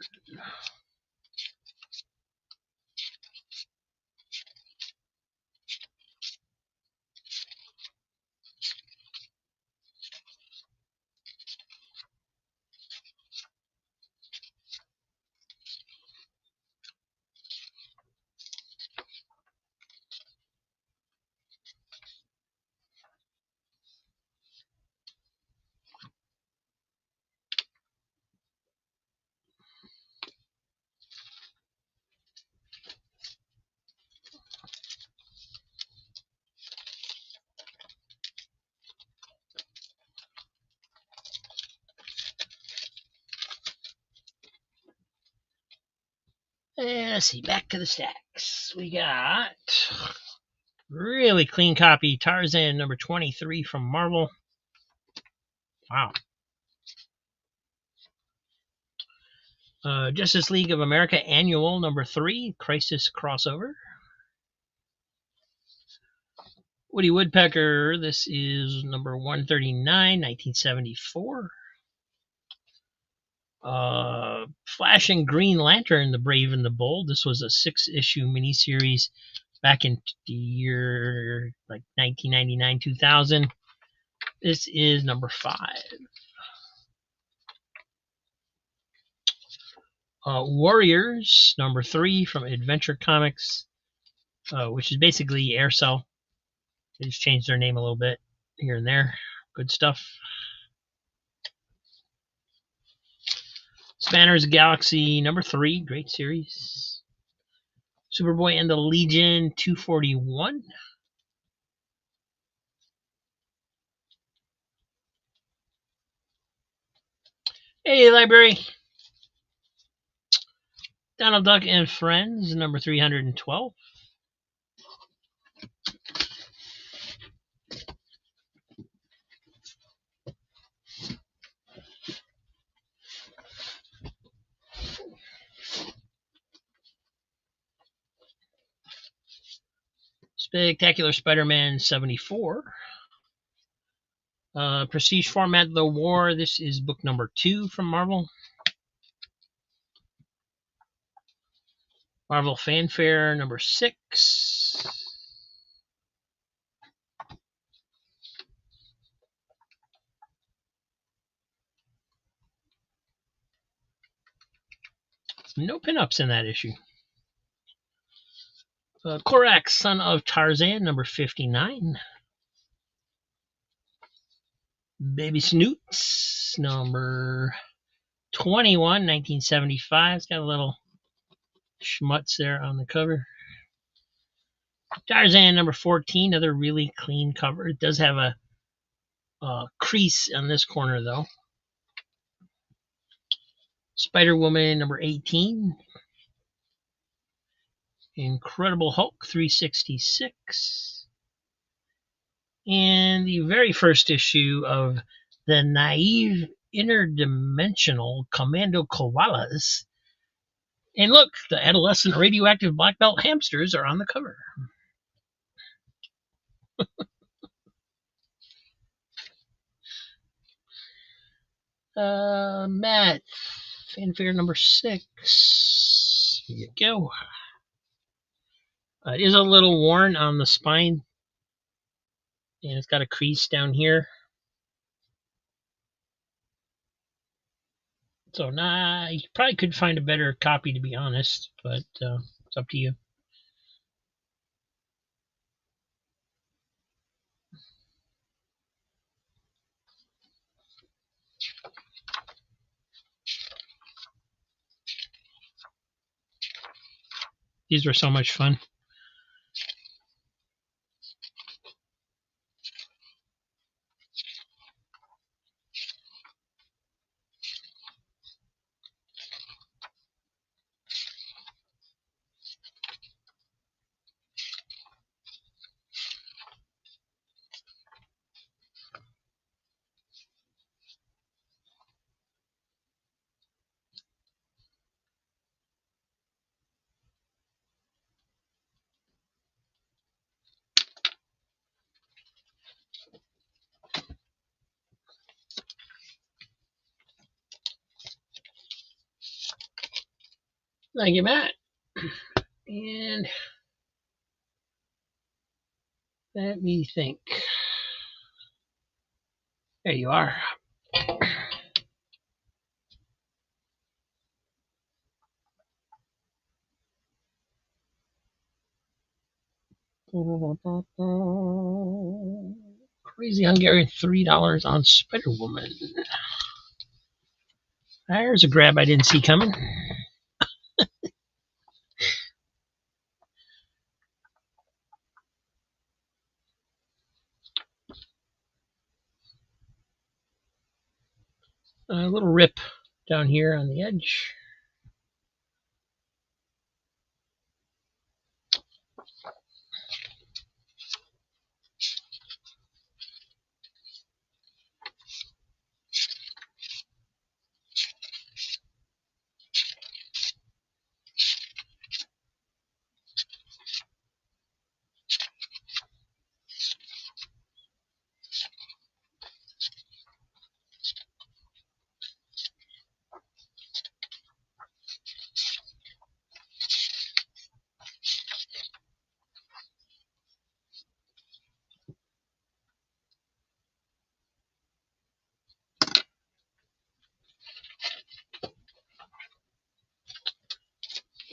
And let's see, back to the stacks. We got really clean copy Tarzan number 23 from Marvel. Wow. Justice League of America Annual number 3, Crisis crossover. Woody Woodpecker, this is number 139, 1974. Flash and Green Lantern, The Brave and the Bold. This was a 6-issue miniseries back in the year like 1999, 2000. This is number 5. Warriors, number 3 from Adventure Comics, which is basically Air Cell. They just changed their name a little bit here and there. Good stuff. Spanner's Galaxy, number 3, great series. Superboy and the Legion, 241. Hey, library. Donald Duck and Friends, number 312. Spectacular Spider-Man 74. Prestige format, The War. This is book number 2 from Marvel. Marvel Fanfare number 6. No pinups in that issue. Korak, Son of Tarzan, number 59. Baby Snoots, number 21, 1975. It's got a little schmutz there on the cover. Tarzan, number 14, another really clean cover. It does have a crease on this corner, though. Spider-Woman, number 18. Incredible Hulk, 366. And the very first issue of the Naive Interdimensional Commando Koalas. And look, the adolescent radioactive black belt hamsters are on the cover. Matt, Fanfare number 6. Here you go. It is a little worn on the spine, and it's got a crease down here. So, you probably could find a better copy, to be honest, but it's up to you. These were so much fun. Thank you, Matt. And let me think. There you are. Crazy Hungarian, $3 on Spider-Woman. There's a grab I didn't see coming. A little rip down here on the edge.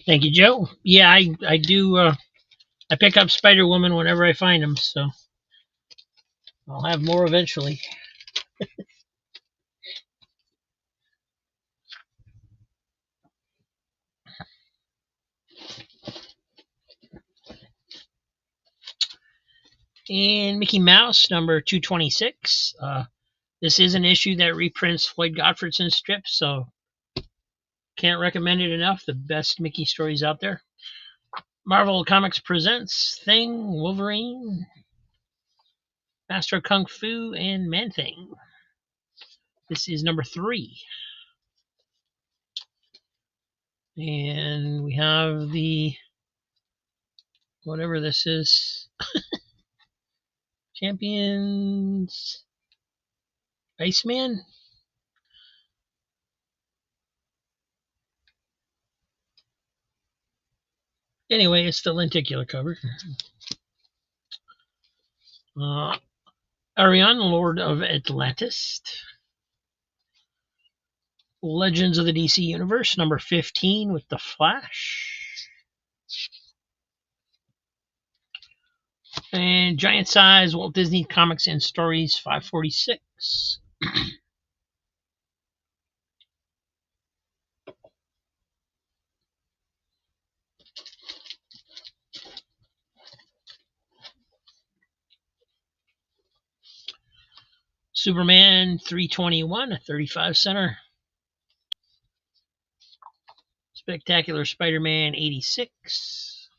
Thank you, Joe. Yeah, I do. I pick up Spider Woman whenever I find them, so I'll have more eventually. And Mickey Mouse number 226. This is an issue that reprints Floyd Gottfredson strips, so can't recommend it enough. The best Mickey stories out there. Marvel Comics presents Thing, Wolverine, Master of Kung Fu, and Man Thing. This is number 3. And we have the, whatever this is, Champions Iceman? Anyway, it's the lenticular cover. Arion, Lord of Atlantis. Legends of the DC Universe, number 15 with The Flash. And Giant Size Walt Disney Comics and Stories 546. Superman 321, a 35 center. Spectacular Spider-Man 86.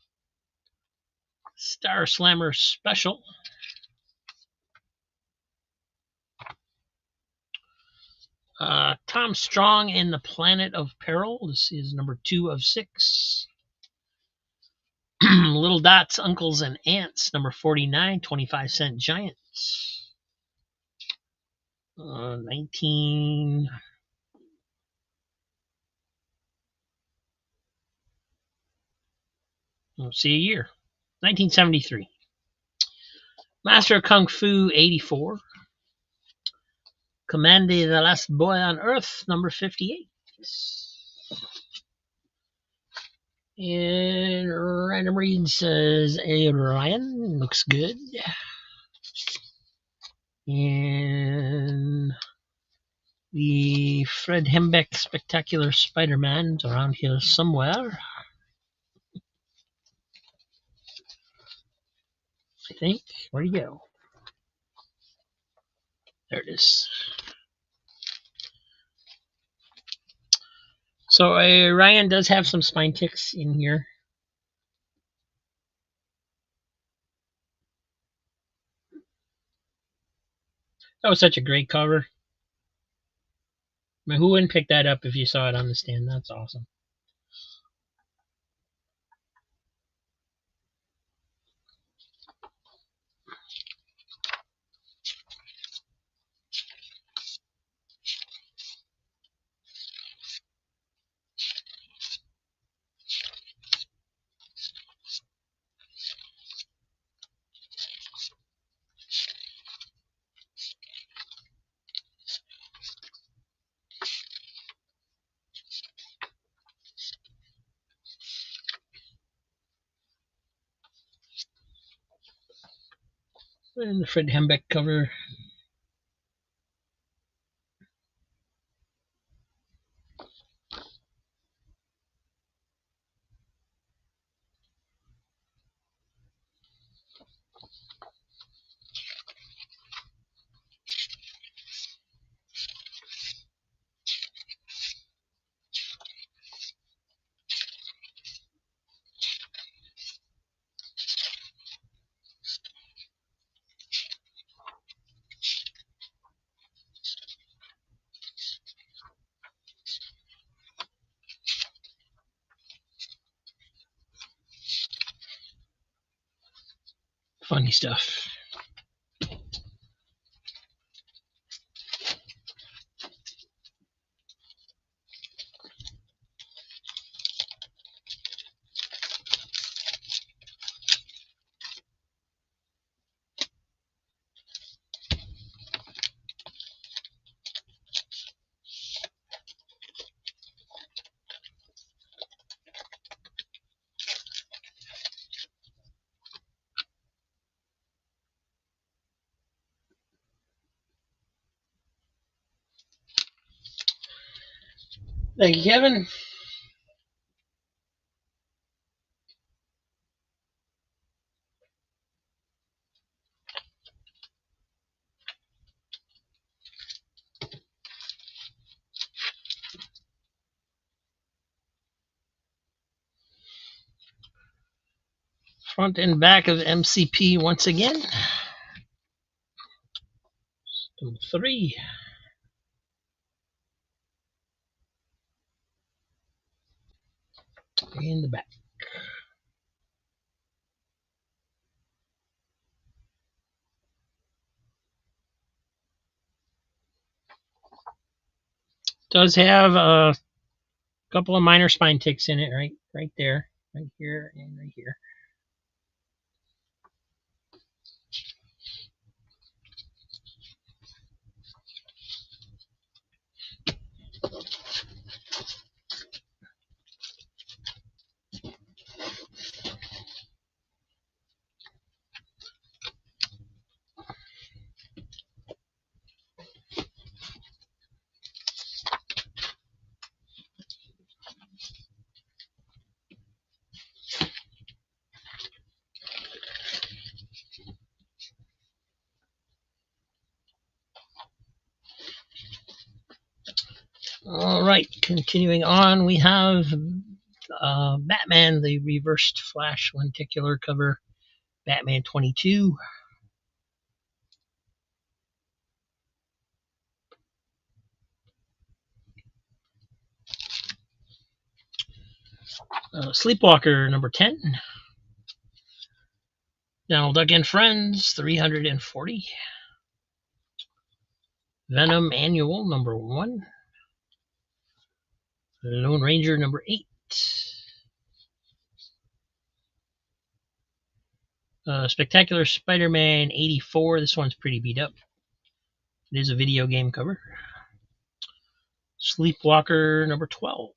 Star Slammer Special. Tom Strong and the Planet of Peril. This is number 2 of 6. Little Dots, Uncles, and Aunts, number 49, 25-cent Giants. 19... Let's see a year. 1973. Master of Kung Fu 84. Commandy the Last Boy on Earth, number 58. And Random Read says Ryan looks good. And the Fred Hembeck Spectacular Spider-Man's around here somewhere, I think. Where'd he go? There it is. So Ryan does have some spine ticks in here. That was such a great cover. I mean, who wouldn't pick that up if you saw it on the stand? That's awesome. And the Fred Hembeck cover. Funny stuff. Thank you, Kevin. Front and back of MCP once again. Number 3. In the back. Does have a couple of minor spine ticks in it, right there, right here, and right here. All right, continuing on, we have Batman, the reversed Flash lenticular cover, Batman 22. Sleepwalker number 10. Donald Duck and Friends 340. Venom Annual number 1. Lone Ranger number 8. Spectacular Spider-Man 84. This one's pretty beat up. It is a video game cover. Sleepwalker number 12.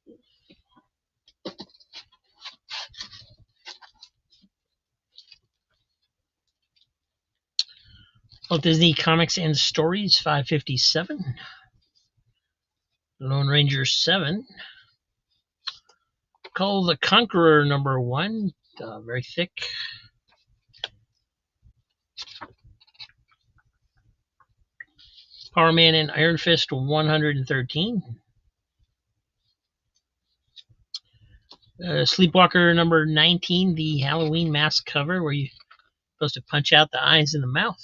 Walt Disney Comics and Stories 557. Lone Ranger 7. Kull the Conqueror number 1. Very thick. Power Man and Iron Fist 113. Sleepwalker number 19, the Halloween mask cover where you're supposed to punch out the eyes and the mouth.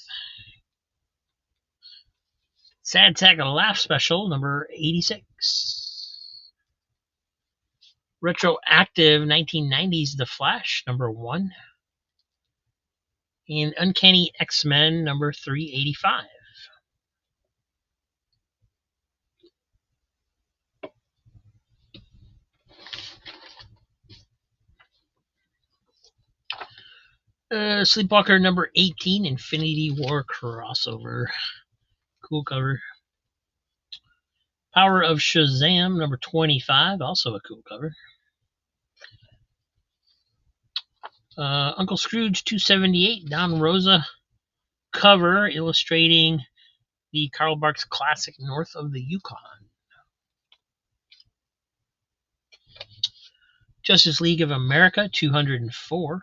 Sad Sack of Laugh special number 86. Retroactive 1990s The Flash number 1. And Uncanny X-Men number 385. Sleepwalker number 18, Infinity War crossover. Cool cover. Power of Shazam number 25, also a cool cover. Uncle Scrooge 278, Don Rosa cover illustrating the Karl Barks classic North of the Yukon. Justice League of America 204.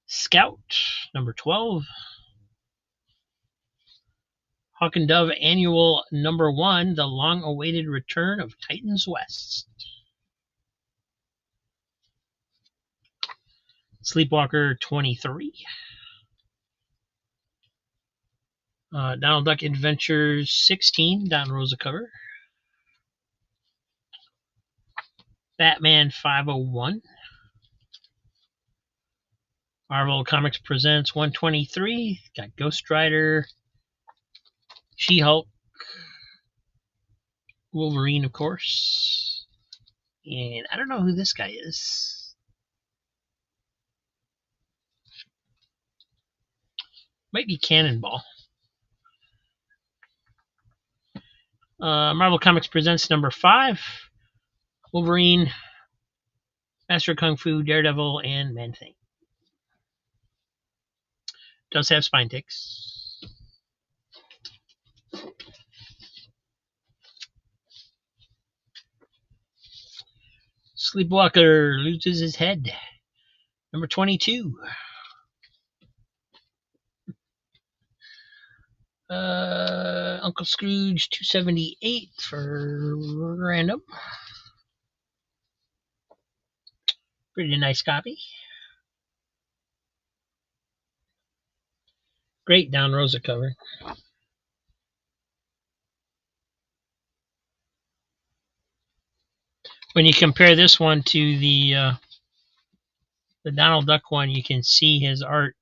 Scout number 12. Hawk and Dove Annual number 1, the long-awaited return of Titans West. Sleepwalker 23. Donald Duck Adventures 16, Don Rosa cover. Batman 501. Marvel Comics presents 123. Got Ghost Rider, She-Hulk, Wolverine, of course. And I don't know who this guy is. Might be Cannonball. Marvel Comics presents number 5. Wolverine, Master of Kung Fu, Daredevil, and Man-Thing. Does have spine ticks. Sleepwalker loses his head. Number 22. Uncle Scrooge 278 for random. Pretty nice copy. Great Don Rosa cover. When you compare this one to the Donald Duck one, you can see his art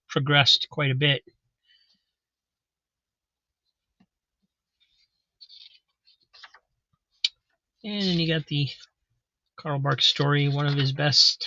progressed quite a bit. And then you got the Carl Barks story, one of his best.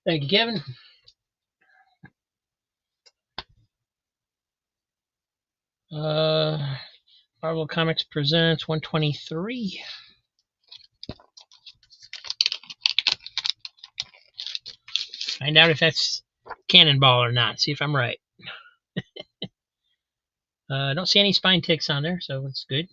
Thank you, Kevin. Marvel Comics presents 123. Find out if that's Cannonball or not. See if I'm right. I don't see any spine ticks on there, so it's good.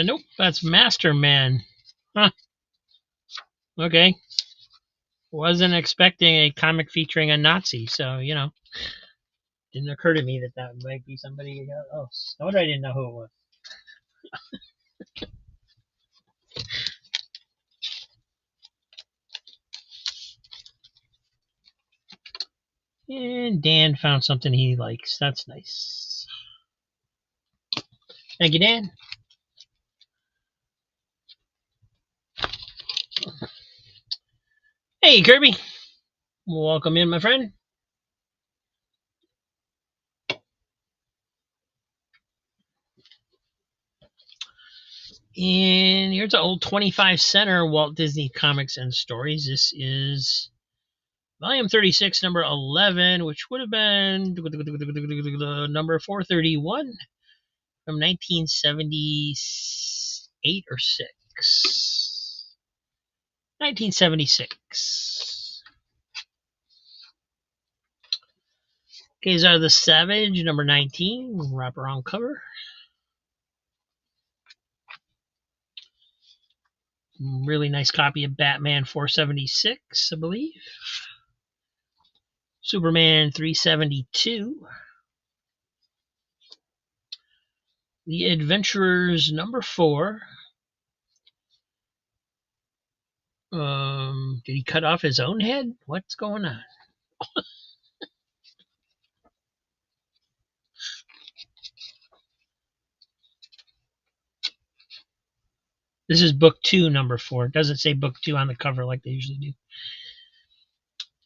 Nope, that's Masterman. Huh. Okay. Wasn't expecting a comic featuring a Nazi, so, you know. Didn't occur to me that might be somebody else. No wonder I didn't know who it was. And Dan found something he likes. That's nice. Thank you, Dan. Hey, Kirby. Welcome in, my friend. And here's an old 25 center Walt Disney Comics and Stories. This is volume 36, number 11, which would have been number 431 from 1978 or 6. 1976. Kazar the Savage, number 19, wraparound cover. Really nice copy of Batman 476, I believe. Superman 372. The Adventurers number 4. Did he cut off his own head? What's going on? This is book 2, number 4. It doesn't say book 2 on the cover like they usually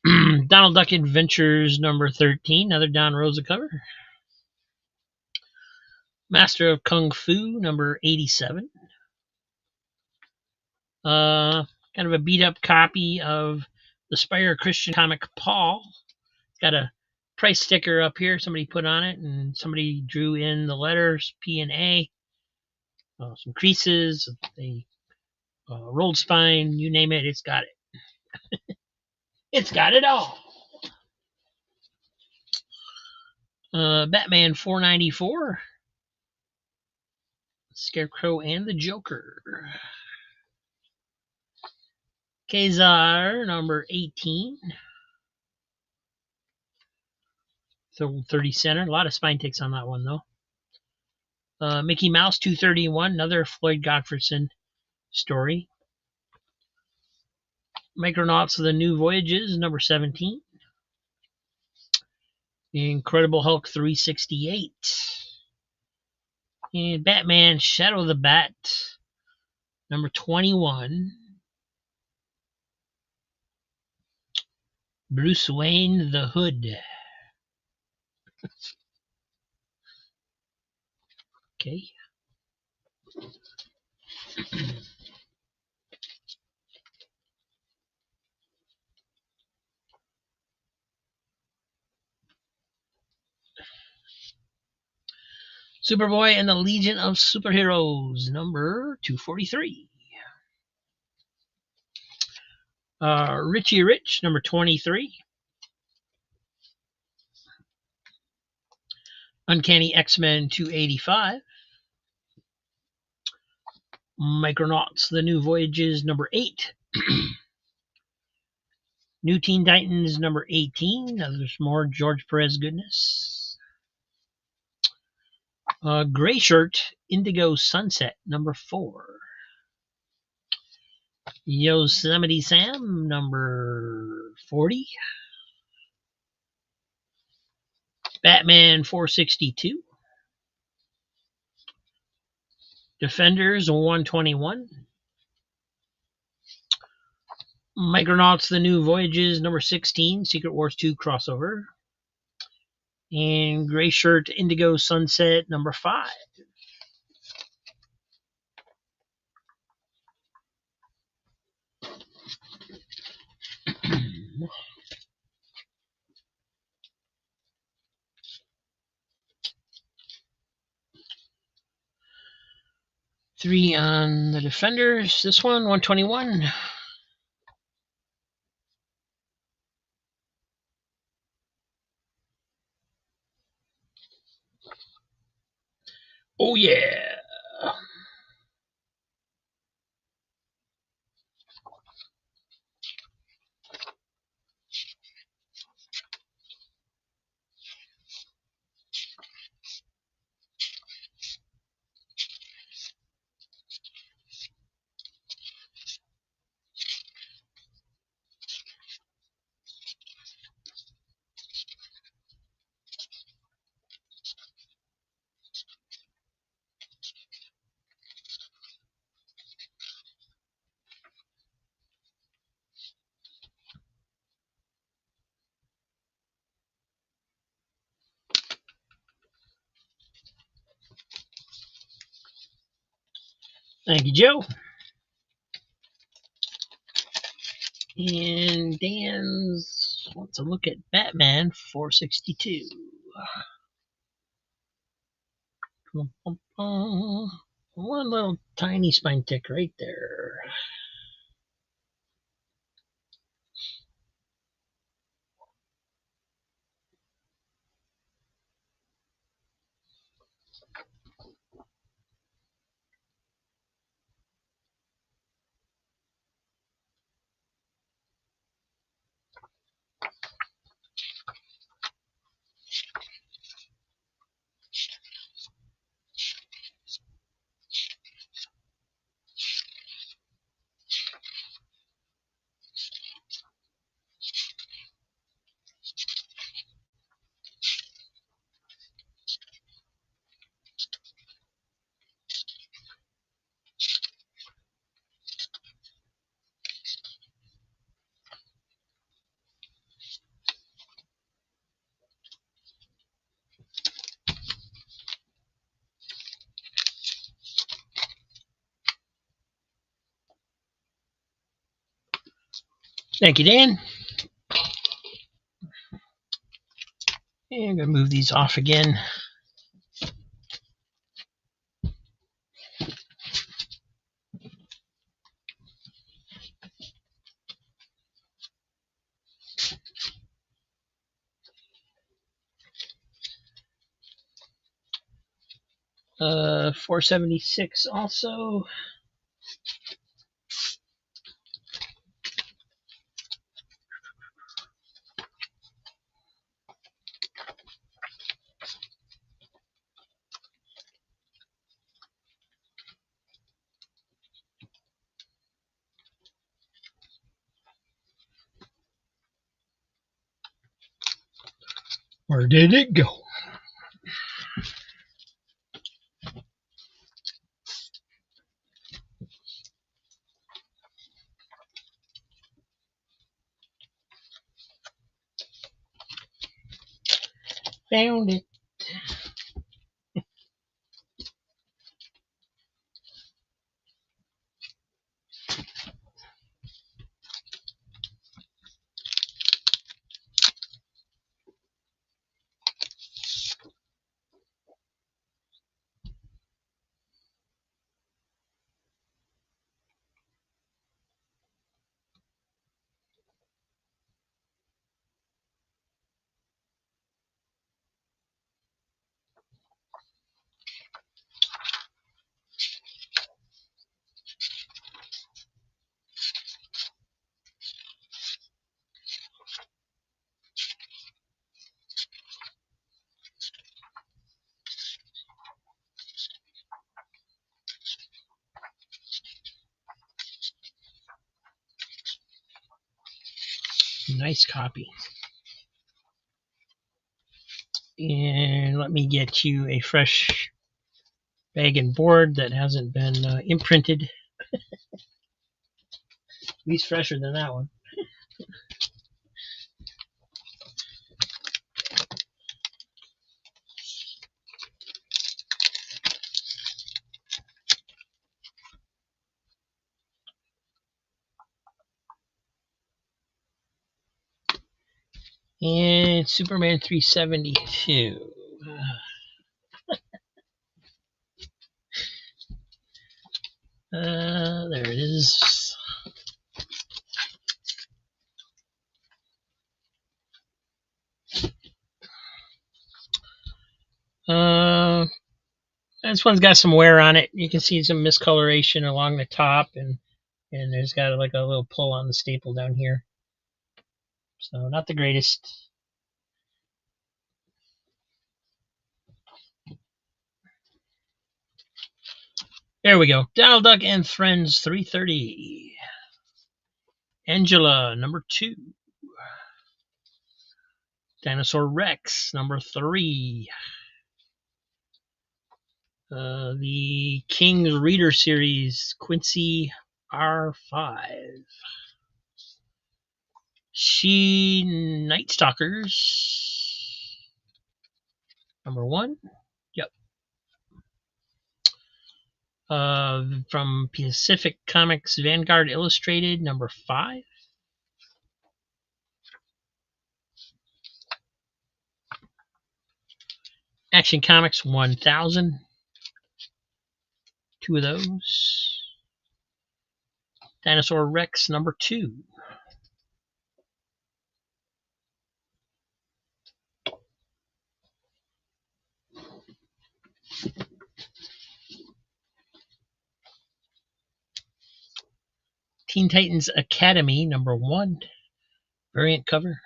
do. Donald Duck Adventures number 13, another Don Rosa cover. Master of Kung Fu number 87. Kind of a beat up copy of the Spire Christian comic Paul. Got a price sticker up here somebody put on it, and somebody drew in the letters P and A. Some creases, a rolled spine, you name it, it's got it. It's got it all. Batman 494. Scarecrow and the Joker. Kazar, number 18. 30 center. A lot of spine ticks on that one, though. Mickey Mouse 231, another Floyd Gottfredson story. Micronauts of the New Voyages, number 17. The Incredible Hulk 368. And Batman Shadow of the Bat, number 21. Bruce Wayne the Hood. Okay. Superboy and the Legion of Superheroes, number 243. Richie Rich, number 23. Uncanny X-Men 285. Micronauts, The New Voyages, number 8. New Teen Titans, number 18. Now there's more George Perez goodness. Gray Shirt, Indigo Sunset, number 4. Yosemite Sam, number 40. Batman 462. Defenders 121. Micronauts The New Voyages, number 16. Secret Wars 2 crossover. And Gray Shirt Indigo Sunset, number 5. Three on the Defenders. This one, 121. Oh, yeah. Thank you, Joe. And Dan's wants a look at Batman 462. One little tiny spine tick right there. Thank you, Dan. And I'm going to move these off again. 476 also. Where did it go? Found it. Nice copy. And let me get you a fresh bag and board that hasn't been imprinted. At least fresher than that one. And Superman 372. There it is. This one's got some wear on it. You can see some miscoloration along the top, and there's got like a little pull on the staple down here. So not the greatest. There we go. Donald Duck and Friends 330. Angela, number 2. Dinosaur Rex, number 3. The King's Reader Series, Quincy R5. She Night Stalkers, number 1. Yep. From Pacific Comics Vanguard Illustrated, number 5. Action Comics 1000. 2 of those. Dinosaur Rex, number 2. Teen Titans Academy, number 1. Variant cover.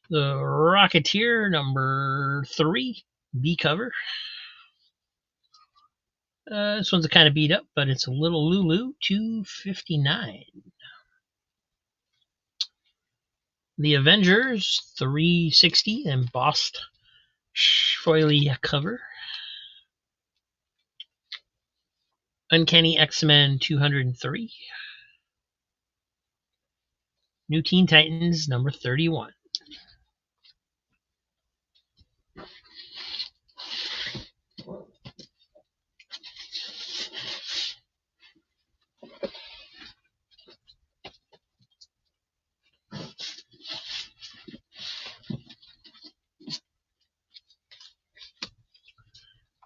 The Rocketeer, number 3. B cover. This one's kind of beat up, but it's a little Lulu, $2.59. The Avengers, $3.60, embossed foily cover. Uncanny X-Men, $203. New Teen Titans, number 31.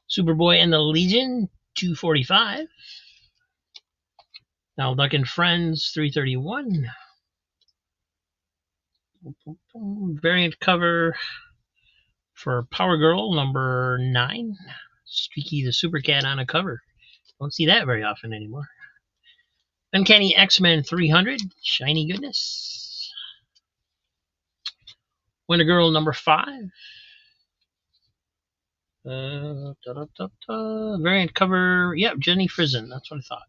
Superboy and the Legion, $2.45. Donald Duck and Friends, $3.31. Variant cover For Power Girl number 9, Streaky the Super Cat on a cover. Don't see that very often anymore. Uncanny X-Men 300, Shiny Goodness. Wonder Girl number 5. Variant cover, yep, Jenny Frison, that's what I thought.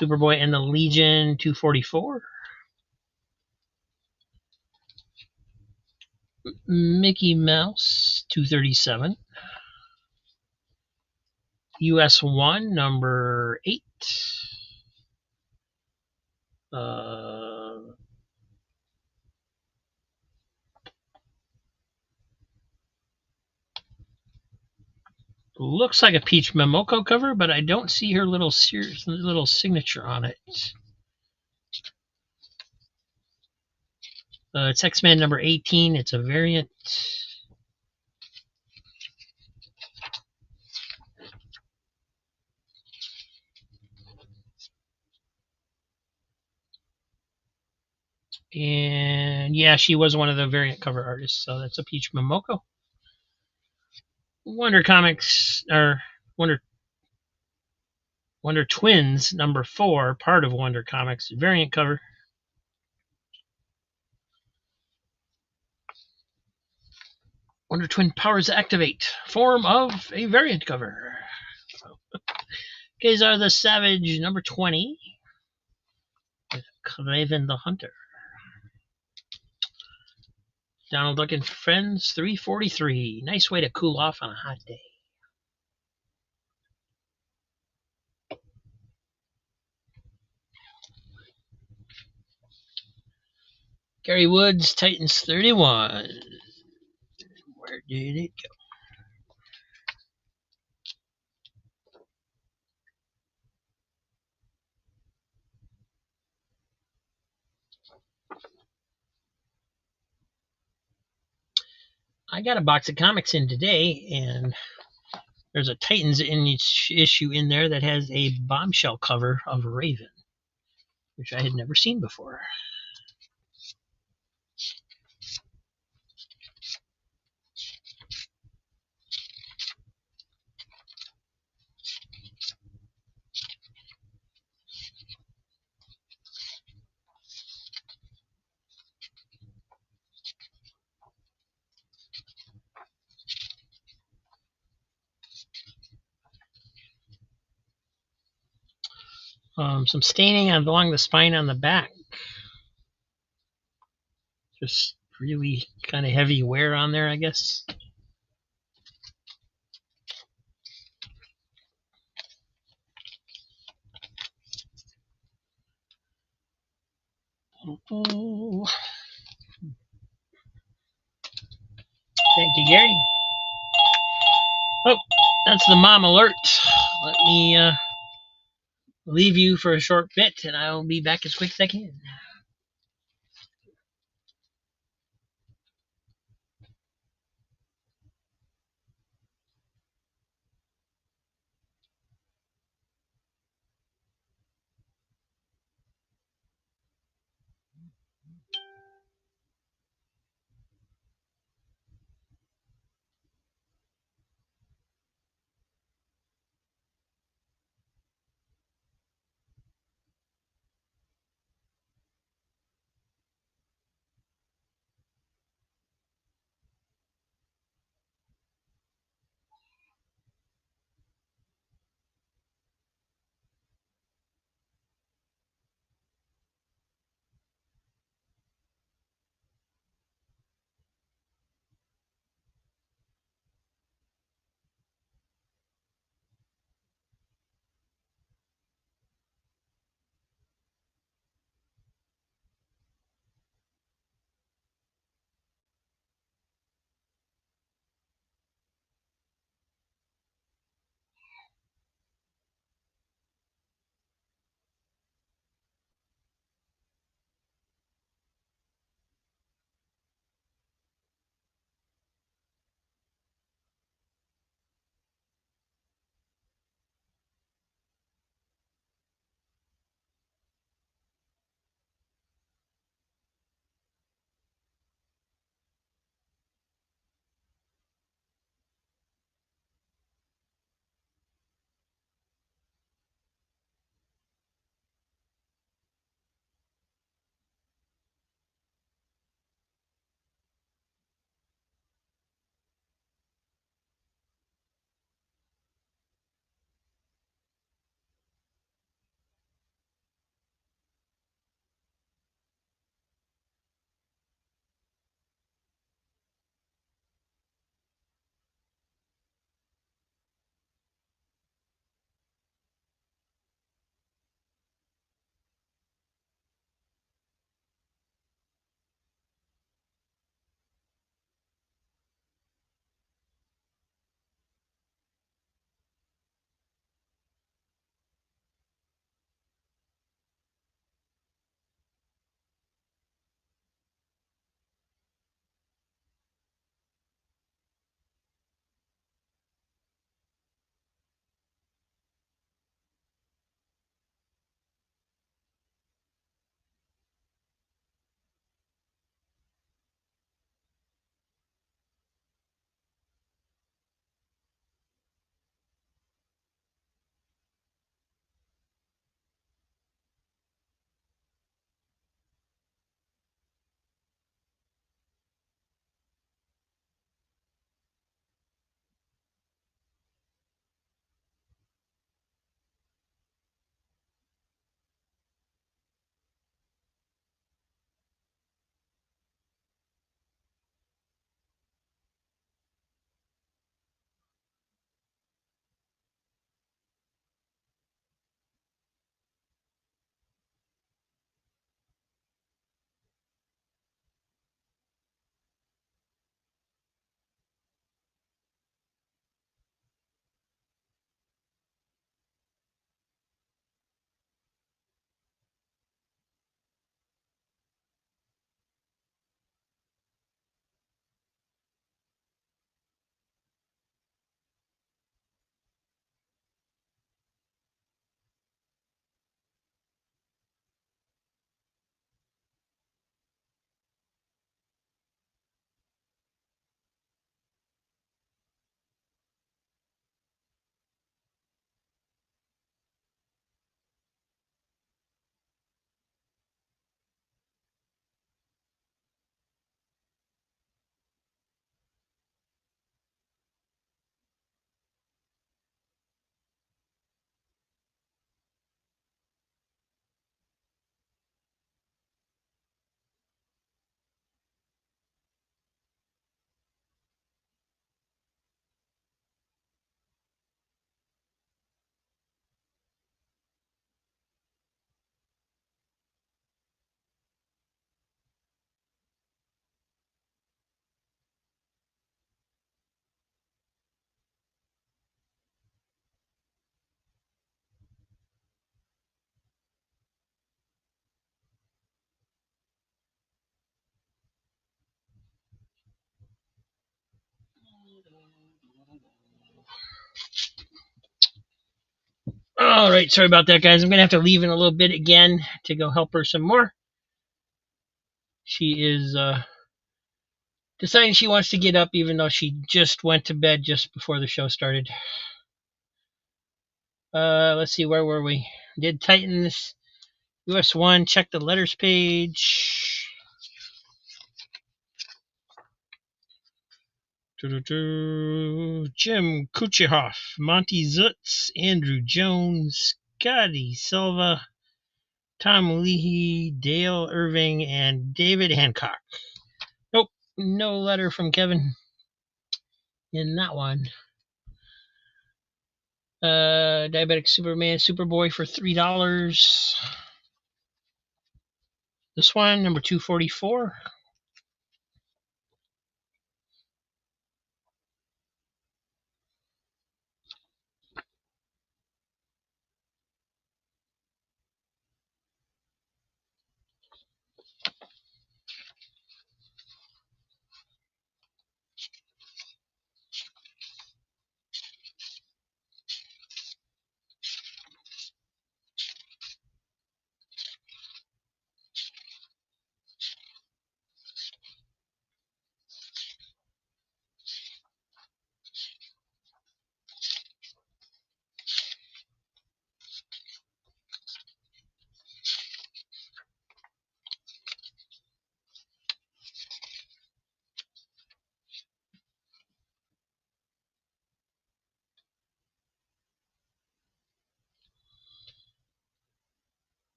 Superboy and the Legion 244. Mickey Mouse 237. US 1 number 8. Looks like a Peach Momoko cover, but I don't see her little signature on it. It's X-Men number 18. It's a variant. And yeah, she was one of the variant cover artists, so that's a Peach Momoko. Wonder Comics, or Wonder Twins number 4, part of Wonder Comics, variant cover. Wonder Twin powers activate, form of a variant cover. Kazar the Savage number 20 with Kraven the Hunter. Donald Duck and Friends 343. Nice way to cool off on a hot day. Gary Woods Titans 31. Where did it go? I got a box of comics in today, and there's a Titans issue in there that has a bombshell cover of Raven, which I had never seen before. Some staining along the spine on the back. Just really kind of heavy wear on there, I guess. Oh. Thank you, Gary. Oh, that's the mom alert. Let me leave you for a short bit, and I'll be back as quick as I can. All right, sorry about that, guys. I'm gonna have to leave in a little bit again to go help her some more. She is deciding she wants to get up, even though she just went to bed just before the show started. Let's see, where were we? Did Titans US 1, check the letters page. Jim Kuchehoff, Monty Zutz, Andrew Jones, Scotty Silva, Tom Leahy, Dale Irving, and David Hancock. Nope, no letter from Kevin in that one. Diabetic Superman, Superboy for $3. This one, number 244.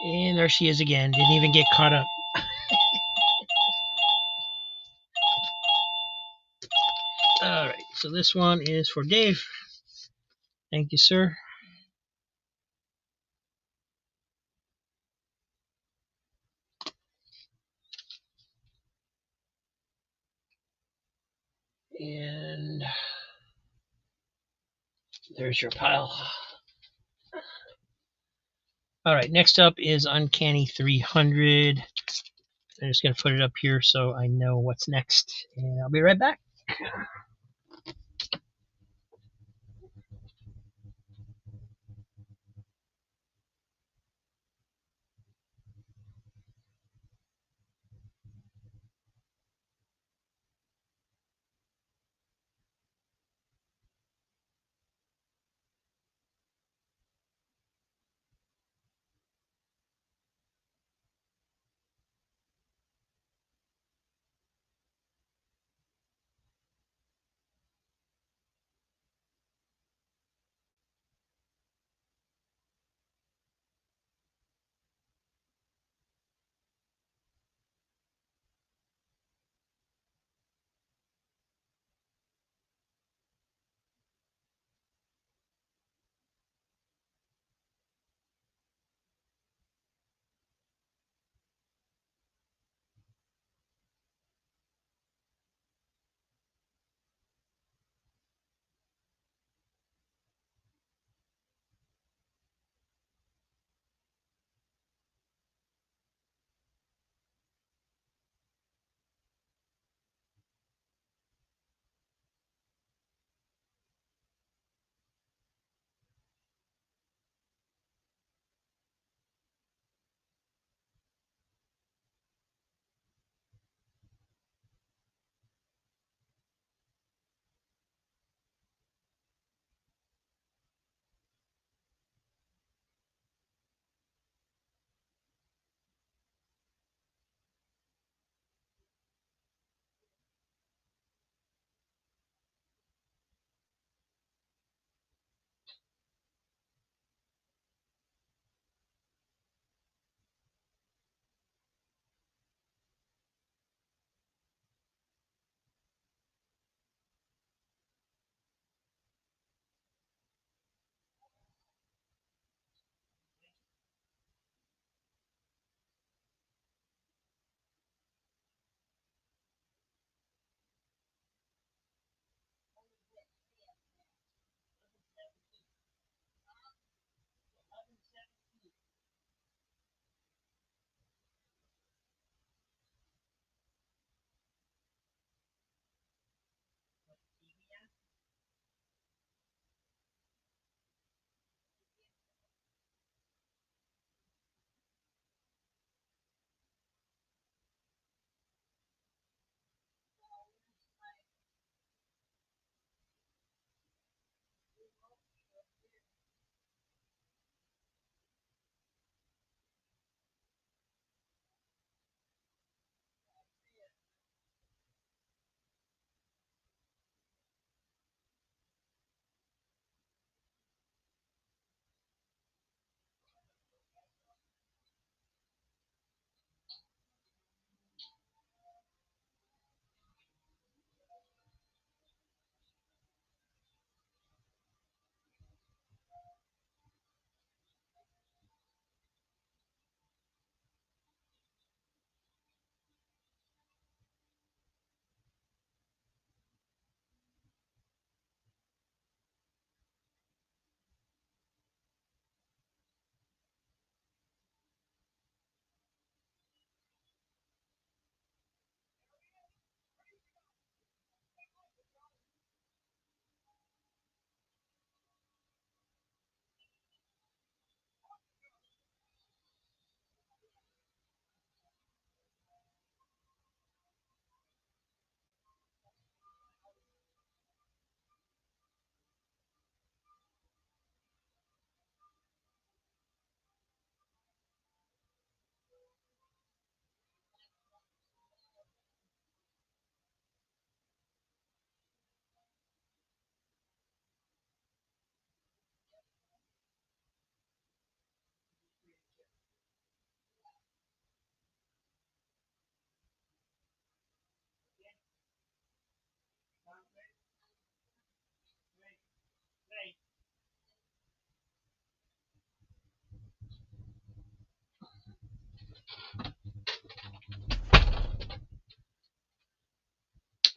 And there she is again. Didn't even get caught up. All right, so this one is for Dave. Thank you, sir. And there's your pile. All right, next up is Uncanny 300. I'm just going to put it up here so I know what's next. And I'll be right back.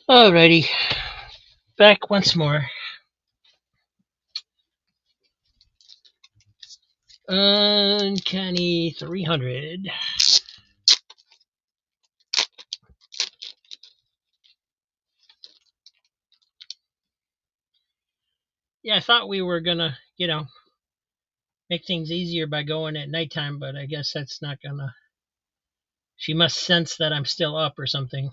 Alrighty, back once more. Uncanny 300. Yeah, I thought we were gonna, make things easier by going at nighttime, but I guess that's not gonna. She must sense that I'm still up or something.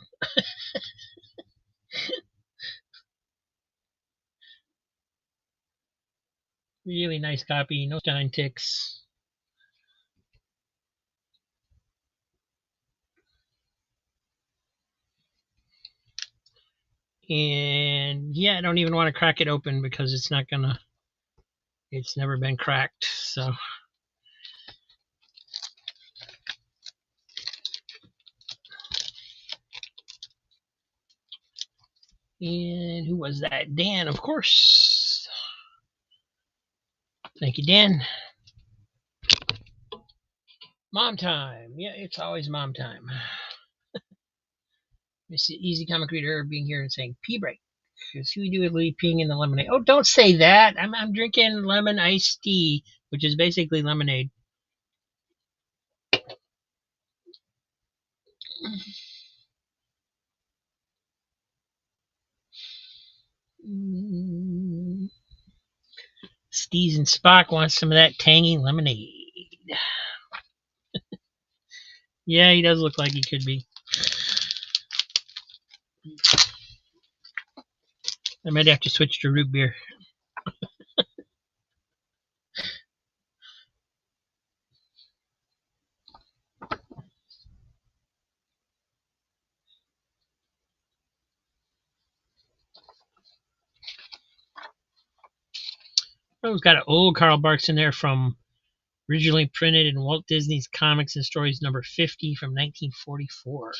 Really nice copy, no shine ticks. And yeah, I don't even want to crack it open because it's not gonna. It's never been cracked, so. And who was that? Dan, of course. Thank you, Dan. Mom time. Yeah, it's always mom time. Miss Easy Comic Reader being here and saying pee break. Because who do we peeing in the lemonade? Oh, don't say that. I'm drinking lemon iced tea, which is basically lemonade. Steez and Spock wants some of that tangy lemonade. Yeah, he does look like he could be. I might have to switch to root beer. Oh, we've got an old Carl Barks in there from originally printed in Walt Disney's Comics and Stories number 50 from 1944.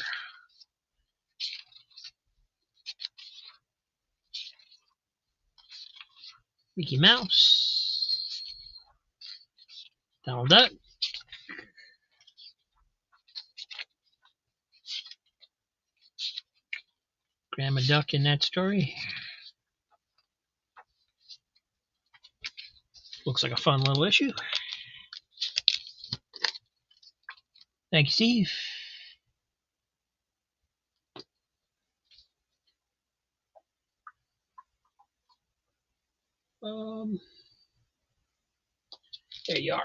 Mickey Mouse. Donald Duck. Grandma Duck in that story. Looks like a fun little issue. Thank you, Steve. There you are.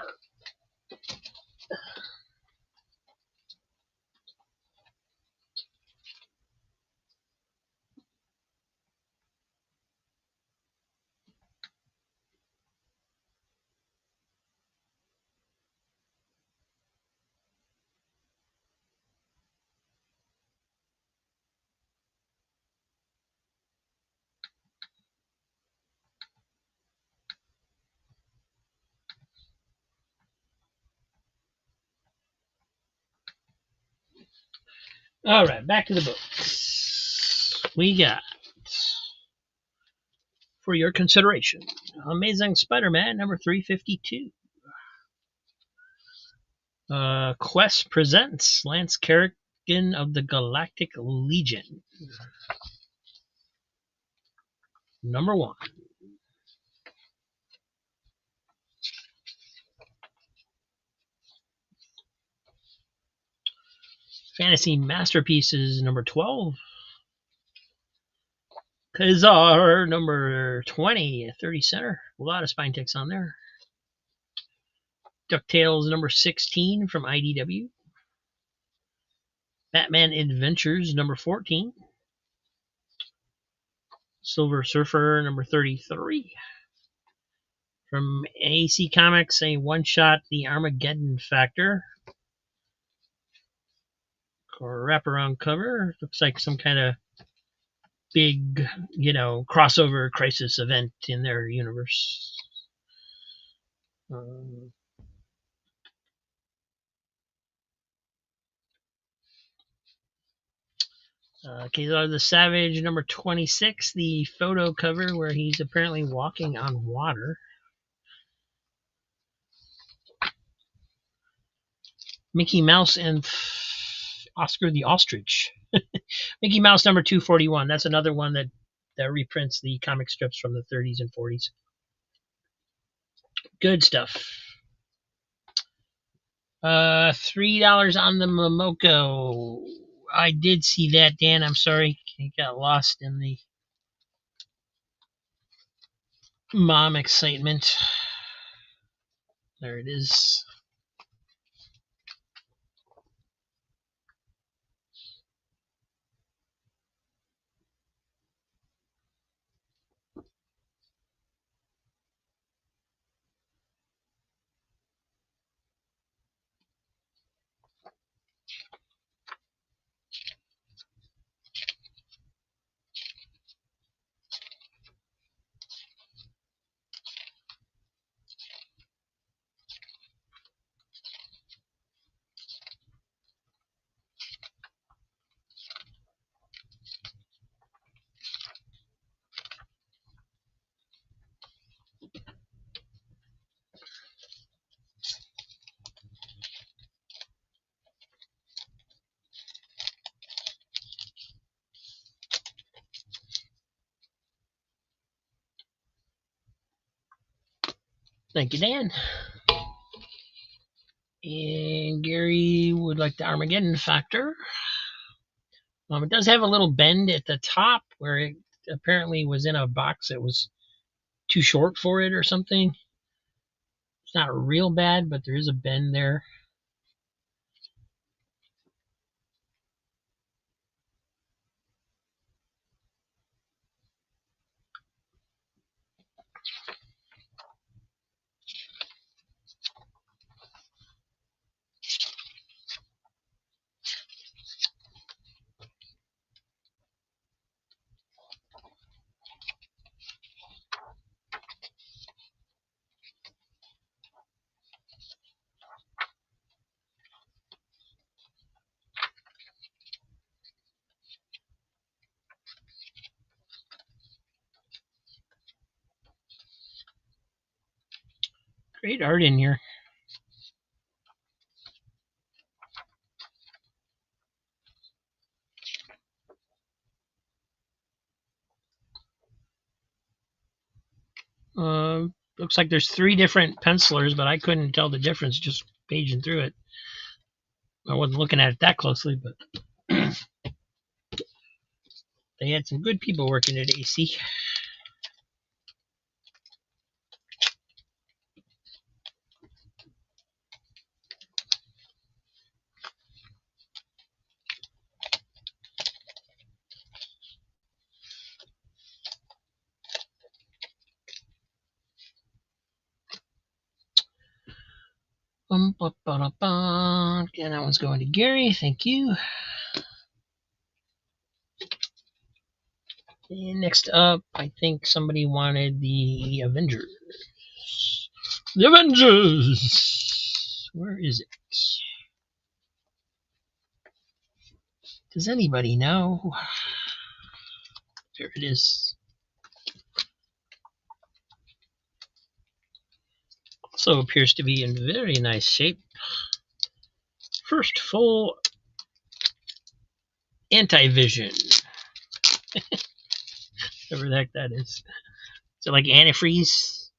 All right, back to the books. We got, for your consideration, Amazing Spider-Man number 352. Quest presents Lance Kerrigan of the Galactic Legion. Number 1. Fantasy Masterpieces number 12. Kazar number 20 at 30 center. A lot of spine ticks on there. DuckTales number 16 from IDW. Batman Adventures number 14. Silver Surfer number 33. From AC Comics, a one-shot, The Armageddon Factor. Wraparound cover. Looks like some kind of big, crossover crisis event in their universe. Kazar the Savage, number 26, the photo cover where he's apparently walking on water. Mickey Mouse and Oscar the Ostrich. Mickey Mouse number 241. That's another one that reprints the comic strips from the 30s and 40s. Good stuff. $3 on the Momoko. I did see that, Dan. I'm sorry. It got lost in the mom excitement. There it is. Thank you, Dan. And Gary would like the Armageddon Factor. It does have a little bend at the top where it apparently was in a box that was too short for it or something. It's not real bad, but there is a bend there. Great art in here. Looks like there's 3 different pencilers, but I couldn't tell the difference just paging through it. I wasn't looking at it that closely, but they had some good people working at AC. And that one's going to Gary. Thank you. And next up, I think somebody wanted the Avengers. The Avengers! Where is it? Does anybody know? There it is. Also appears to be in very nice shape. First full anti-vision. Whatever the heck that is. Is it like antifreeze?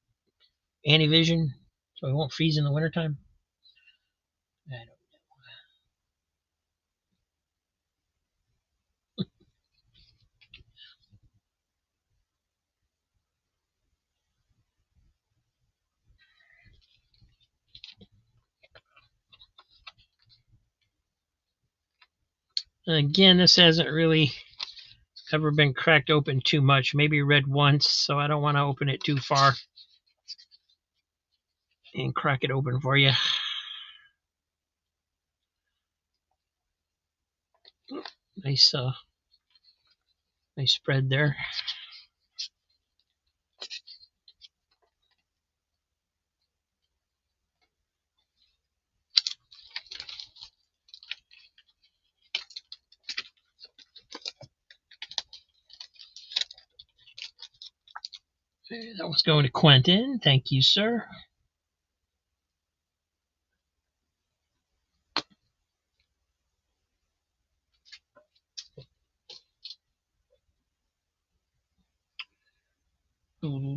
Anti-vision? So it won't freeze in the wintertime? I don't know. Again, this hasn't really ever been cracked open too much. Maybe read once, so I don't want to open it too far and crack it open for you. Nice, nice spread there. That was going to Quentin. Thank you, sir. All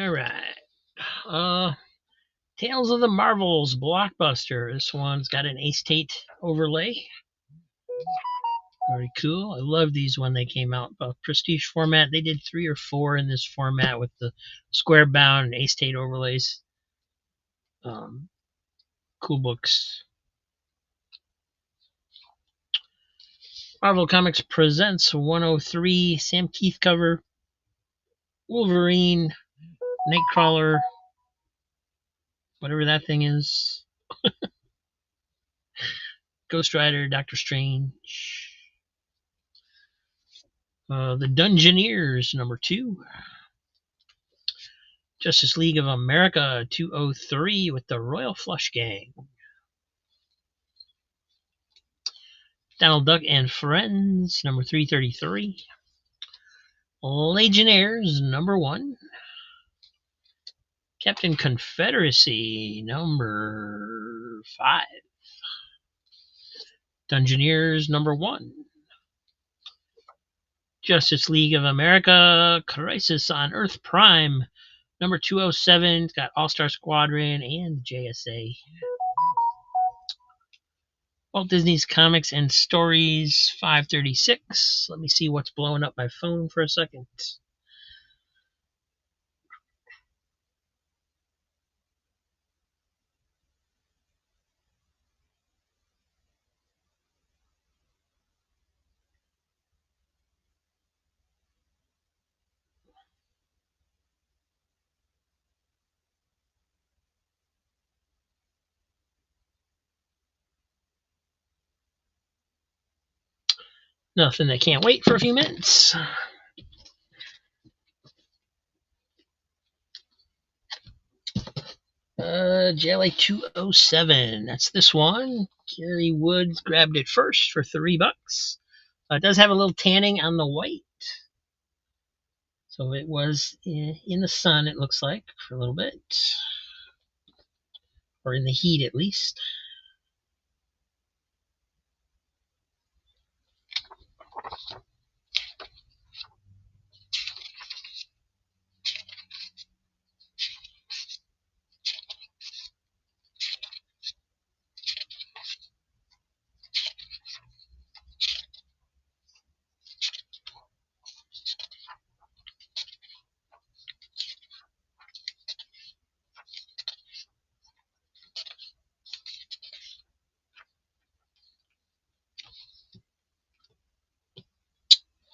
right. Tales of the Marvels Blockbuster. This one's got an Ace Tate overlay. Very cool. I love these when they came out. Prestige format. They did 3 or 4 in this format with the square bound and Ace Tate overlays. Cool books. Marvel Comics presents 103 Sam Keith cover. Wolverine, Nightcrawler, whatever that thing is. Ghost Rider, Doctor Strange. The Dungeoneers, number 2. Justice League of America 203 with the Royal Flush Gang. Donald Duck and Friends, number 333. Legionnaires, number 1. Captain Confederacy, number 5. Dungeoneers, number 1. Justice League of America, Crisis on Earth Prime, number 207. It's got All-Star Squadron and JSA. Walt Disney's Comics and Stories 536. Let me see what's blowing up my phone for a second. Nothing that can't wait for a few minutes. JLA 207. That's this one. Gary Woods grabbed it first for $3. It does have a little tanning on the white. So it was in the sun, it looks like, for a little bit. Or in the heat, at least.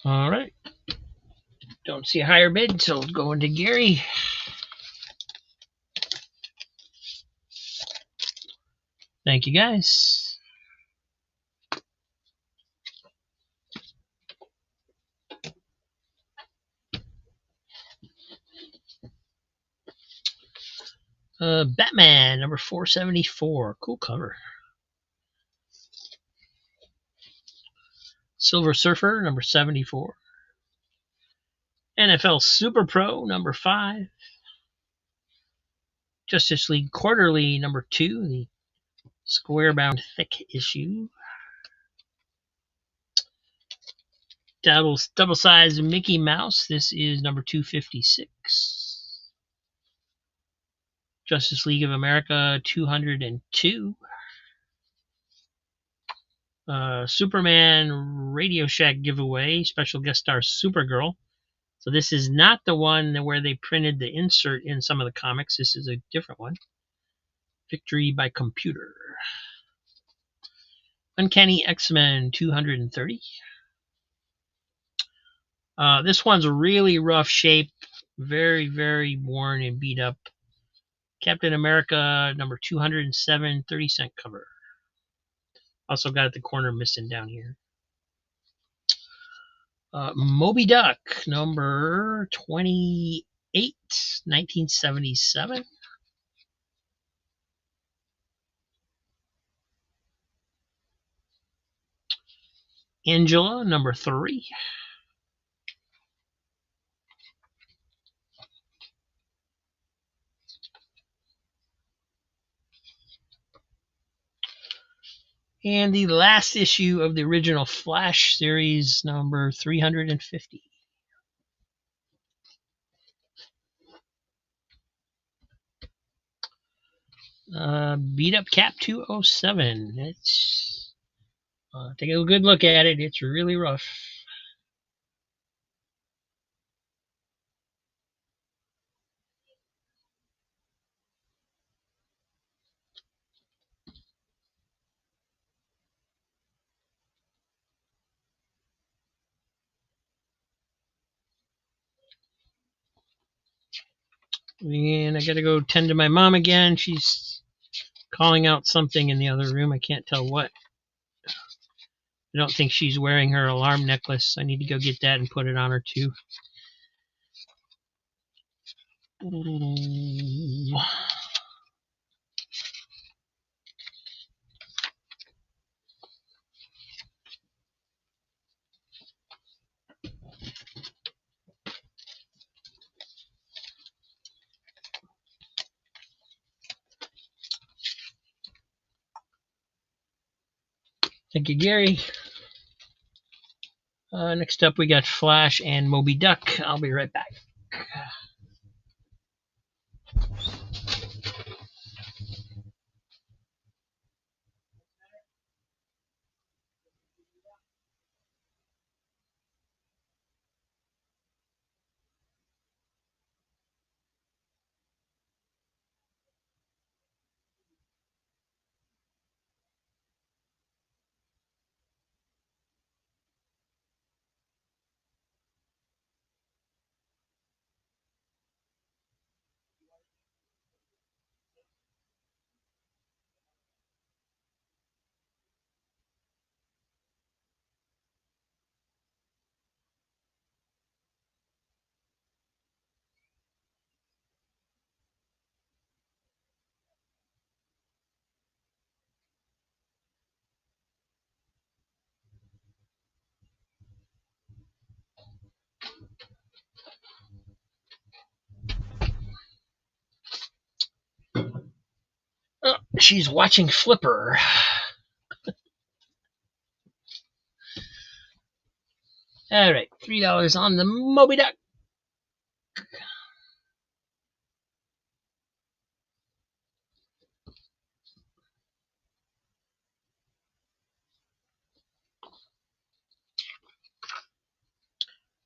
All right. Don't see a higher bid, so going to Gary. Thank you, guys. Batman, number 474. Cool cover. Silver Surfer, number 74. NFL Super Pro, number 5. Justice League Quarterly, number 2. The square-bound thick issue. Double-sized Mickey Mouse. This is number 256. Justice League of America 202. Superman Radio Shack giveaway. Special guest star Supergirl. So this is not the one where they printed the insert in some of the comics. This is a different one. Victory by Computer. Uncanny X-Men 230. This one's a really rough shape. Very, very worn and beat up. Captain America number 207, 30-cent cover. Also got at the corner missing down here. Moby Duck number 28, 1977. Angela, number 3. And the last issue of the original Flash series, number 350. Beat Up Cap 207. It's take a good look at it. It's really rough. And I gotta go tend to my mom again. She's calling out something in the other room. I can't tell what. I don't think she's wearing her alarm necklace. I need to go get that and put it on her too. Thank you, Gary. Next up, we got Flash and Moby Duck. I'll be right back. Oh, she's watching Flipper. All right, $3 on the Moby Duck.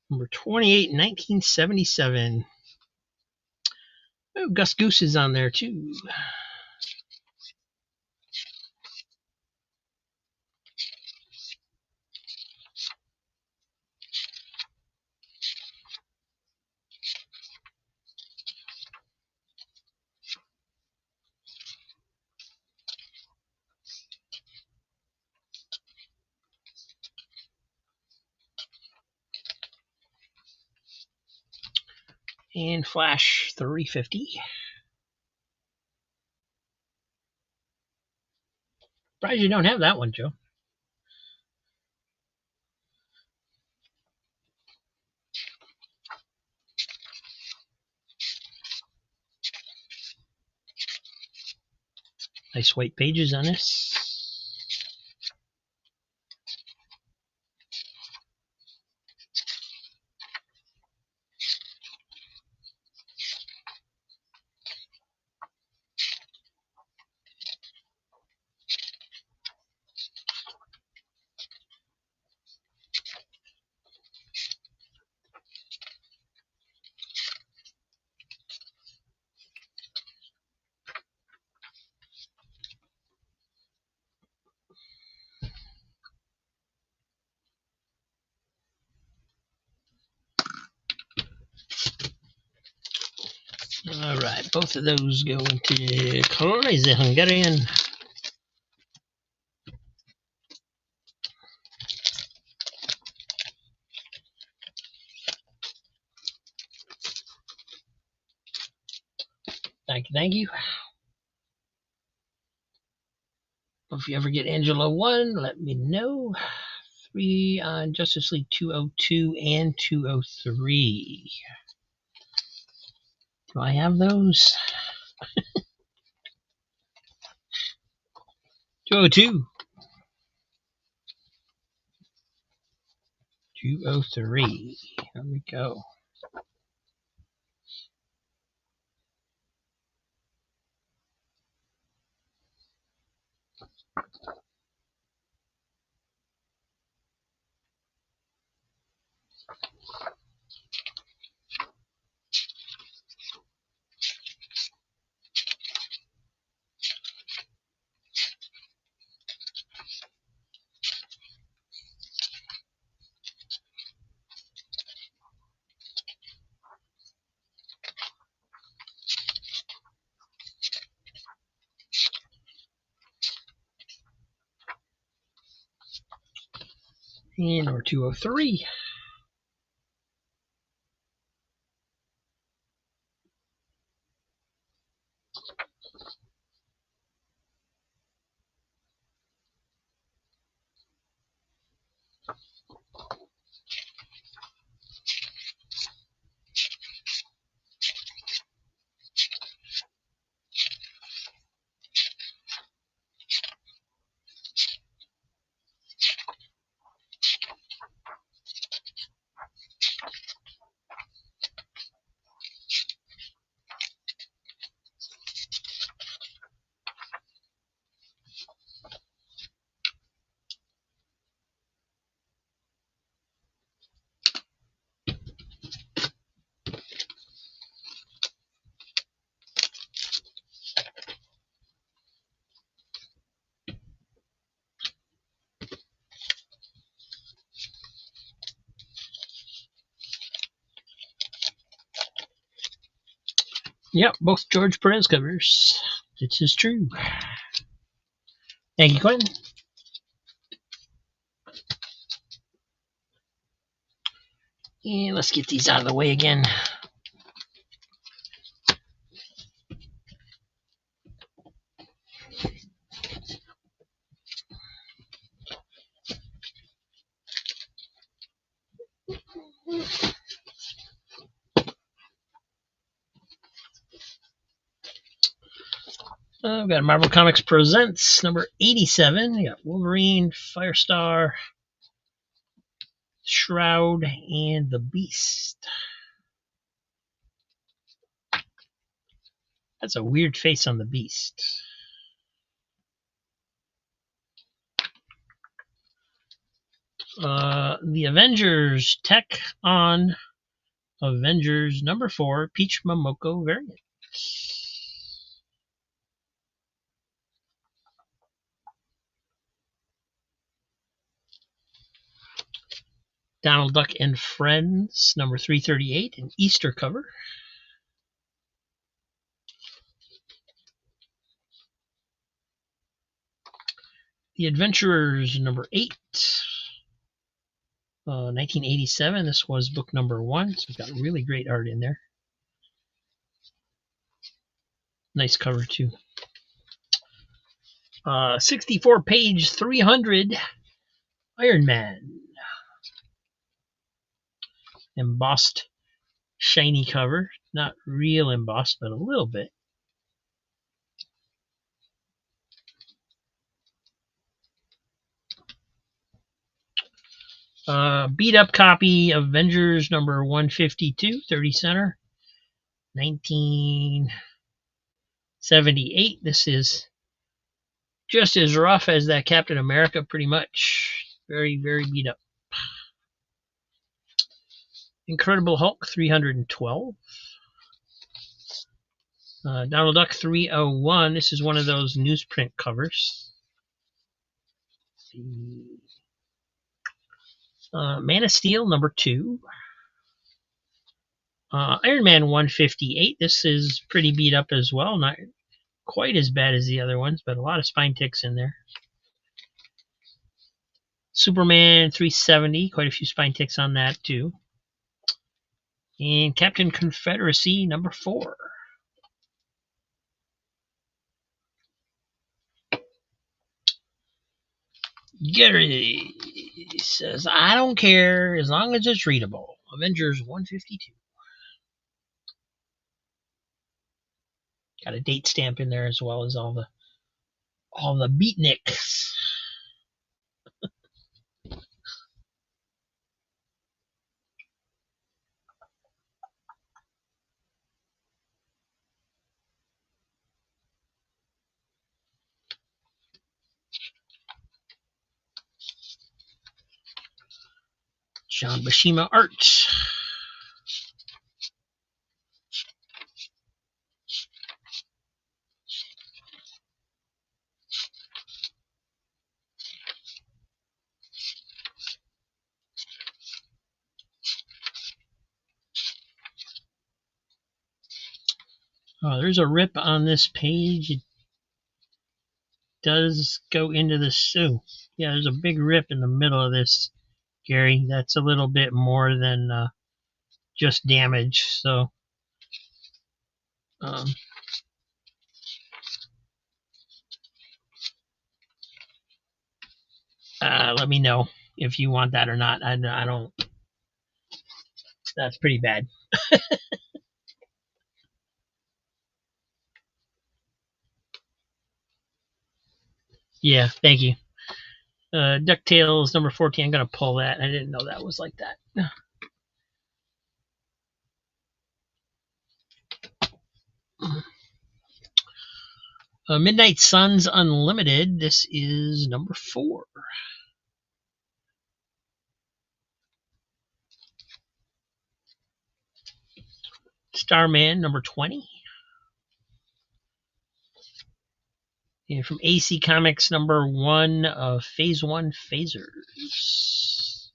Number 28, 1977. Oh, Gus Goose is on there too. And Flash 350. Surprised you don't have that one, Joe. Nice white pages on this. All right, both of those go into Crazy Hungarian. Thank you. If you ever get Angela 1, let me know. 3 on Justice League 202 and 203. Do I have those? 202. 203. Here we go. And number 203. Yep, both George Perez covers. This is true. Thank you, Quentin. And let's get these out of the way again. We've got Marvel Comics Presents number 87. We got Wolverine, Firestar, Shroud, and the Beast. That's a weird face on the Beast. The Avengers Tech on Avengers number 4 Peach Momoko variant. Donald Duck and Friends number 338, an Easter cover. The Adventurers number 8, 1987. This was book number 1, so we've got really great art in there. Nice cover too. 64 page 300 Iron Man. Embossed shiny cover. Not real embossed, but a little bit. Beat up copy of Avengers number 152, 30 center, 1978. This is just as rough as that Captain America, pretty much. Very, very beat up. Incredible Hulk 312. Donald Duck 301. This is one of those newsprint covers. Man of Steel number 2. Iron Man 158. This is pretty beat up as well. Not quite as bad as the other ones, but a lot of spine ticks in there. Superman 370. Quite a few spine ticks on that too. And Captain Confederacy number 4. Gary. He says, I don't care as long as it's readable. Avengers 152. Got a date stamp in there as well as all the beatniks. John Buscema art. Oh, there's a rip on this page. It does go into the Sioux. Yeah, there's a big rip in the middle of this, Gary. That's a little bit more than just damage. So, let me know if you want that or not. I don't. That's pretty bad. Yeah, thank you. DuckTales number 14. I'm going to pull that. I didn't know that was like that. Midnight Suns Unlimited. This is number 4. Starman number 20. And from AC Comics number 1 of Phase 1 Phasers.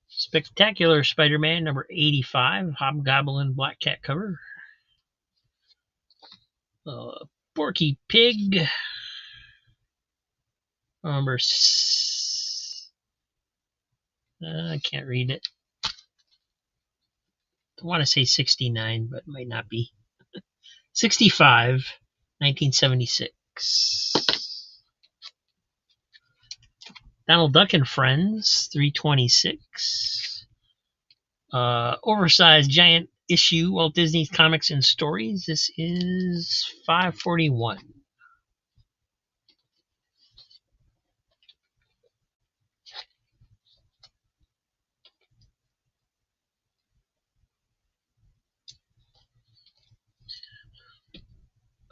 Spectacular Spider-Man number 85, Hobgoblin Black Cat cover. Porky Pig number I can't read it. I want to say 69, but it might not be. 65, 1976. Donald Duck and Friends, 326. Oversized giant issue, Walt Disney Comics and Stories. This is 541.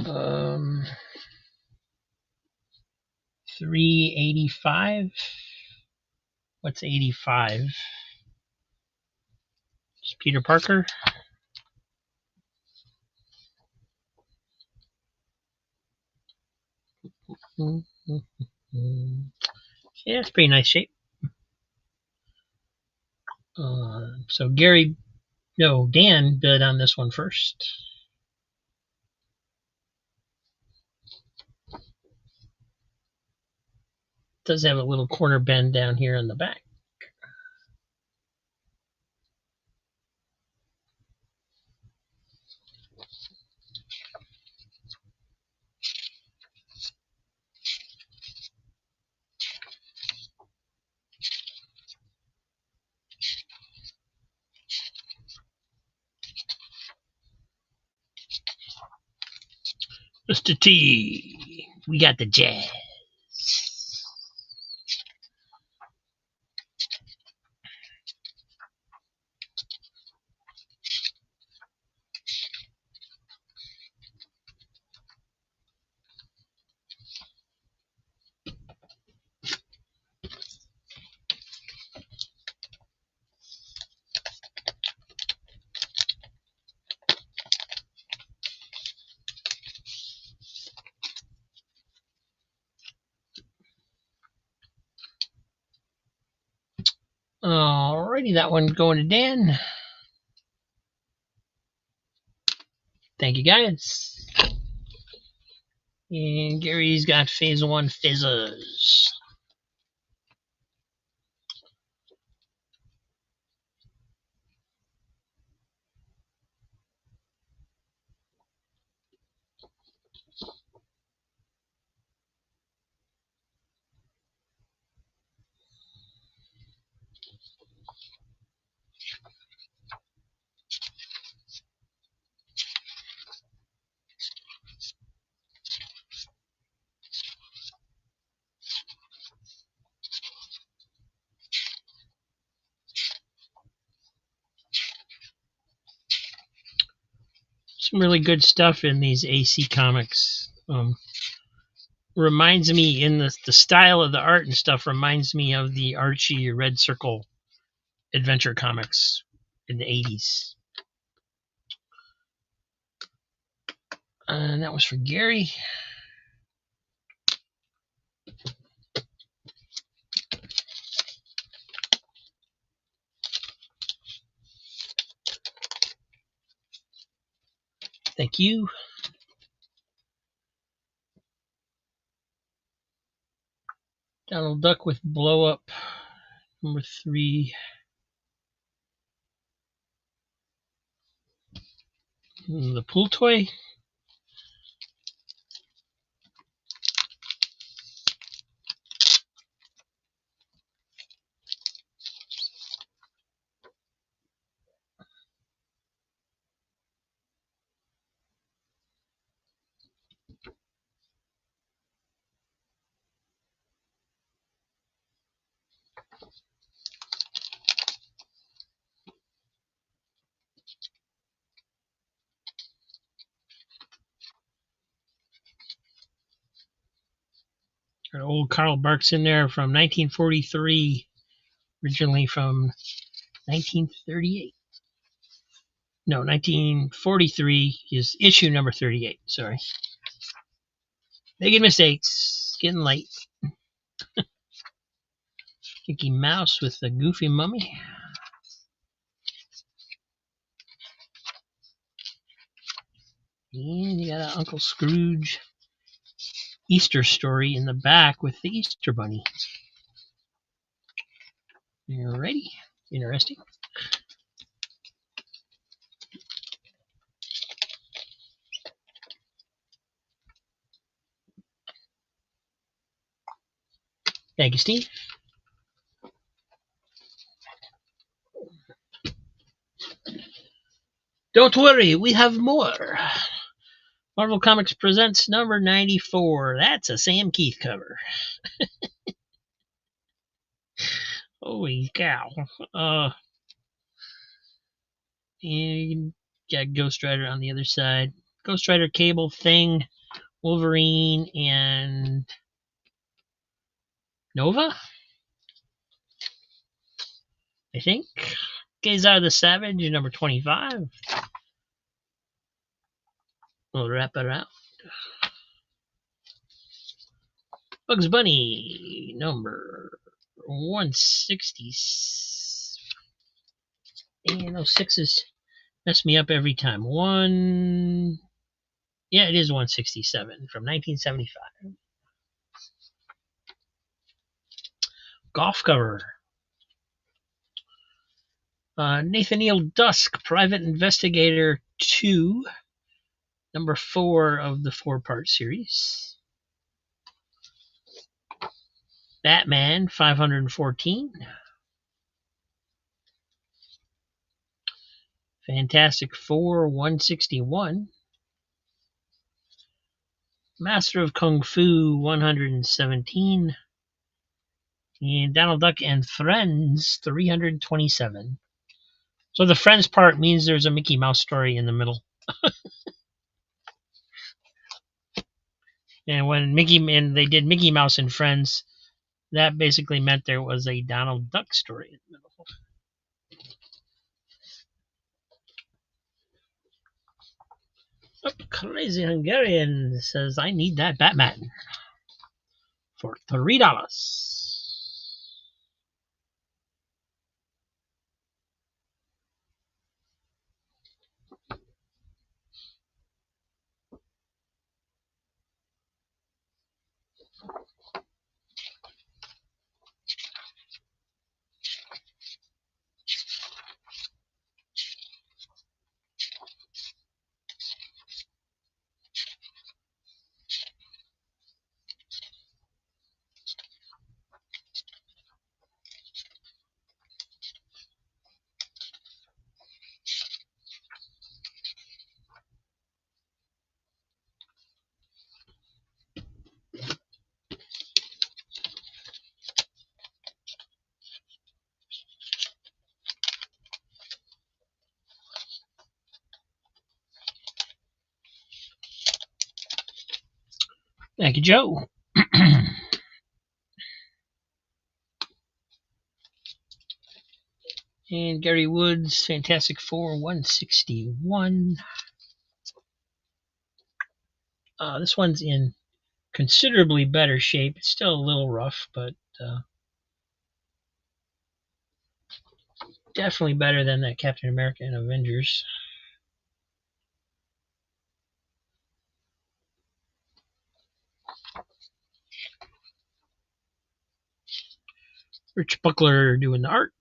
Um, 385. What's 85? It's Peter Parker. Yeah, it's pretty nice shape. So Dan bid on this one first. Does have a little corner bend down here in the back. Mr. T, we got the jazz. Alrighty, that one going to Dan. Thank you, guys. And Gary's got Phase 1 Fizzers. some really good stuff in these AC comics. Reminds me in the style of the art and stuff reminds me of the Archie Red Circle adventure comics in the 80s. And that was for Gary. Thank you. Donald Duck with Blow Up, number 3. The pool toy. Got old Karl Barks in there from 1943, originally from 1938. No, 1943 is issue number 38. Sorry. Making mistakes. Getting late. Mickey Mouse with the Goofy Mummy. And you got an Uncle Scrooge Easter story in the back with the Easter Bunny. Alrighty. Interesting. Thank you, Steve. Don't worry, we have more. Marvel Comics presents number 94. That's a Sam Keith cover. Holy cow. And you got Ghost Rider on the other side. Ghost Rider, Cable, Thing, Wolverine, and Nova? I think. Kazar the Savage, number 25. We'll wrap it around. Bugs Bunny, number 160. And those sixes mess me up every time. Yeah, it is 167 from 1975. Golf cover. Nathaniel Dusk, Private Investigator 2, number 4 of the 4-part series. Batman 514. Fantastic Four 161. Master of Kung Fu 117. And Donald Duck and Friends 327. So the Friends part means there's a Mickey Mouse story in the middle. And when they did Mickey Mouse and Friends, that basically meant there was a Donald Duck story in the middle. Oh, Crazy Hungarian says, I need that Batman for $3. Thank you, Joe. And Gary Woods, Fantastic Four 161. This one's in considerably better shape. It's still a little rough, but definitely better than that Captain America and Avengers. Rich Buckler doing the art.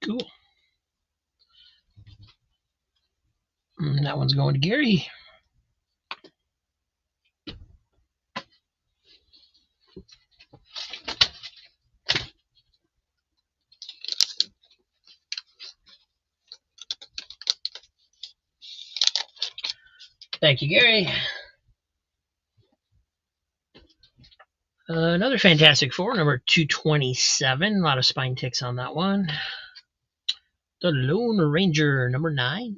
Cool. And that one's going to Gary. Thank you, Gary. Another Fantastic Four, number 227. A lot of spine ticks on that one. The Lone Ranger, number 9.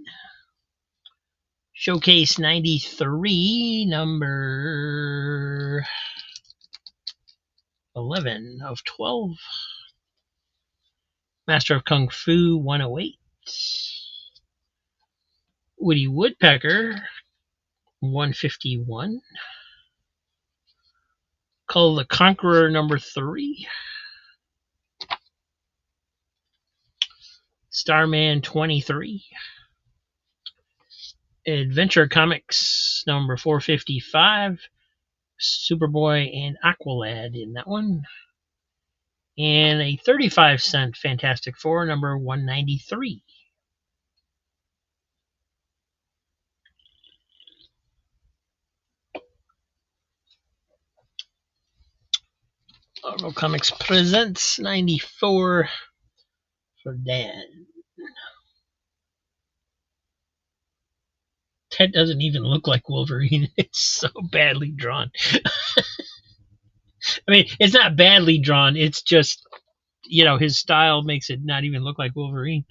Showcase 93, number 11 of 12. Master of Kung Fu 108. Woody Woodpecker 151. Kull the Conqueror number 3. Starman 23. Adventure Comics number 455. Superboy and Aqualad in that one. And a 35-cent Fantastic Four number 193. Marvel Comics presents 94 for Dan. Ted doesn't even look like Wolverine. It's so badly drawn. I mean, it's not badly drawn. It's just, his style makes it not even look like Wolverine.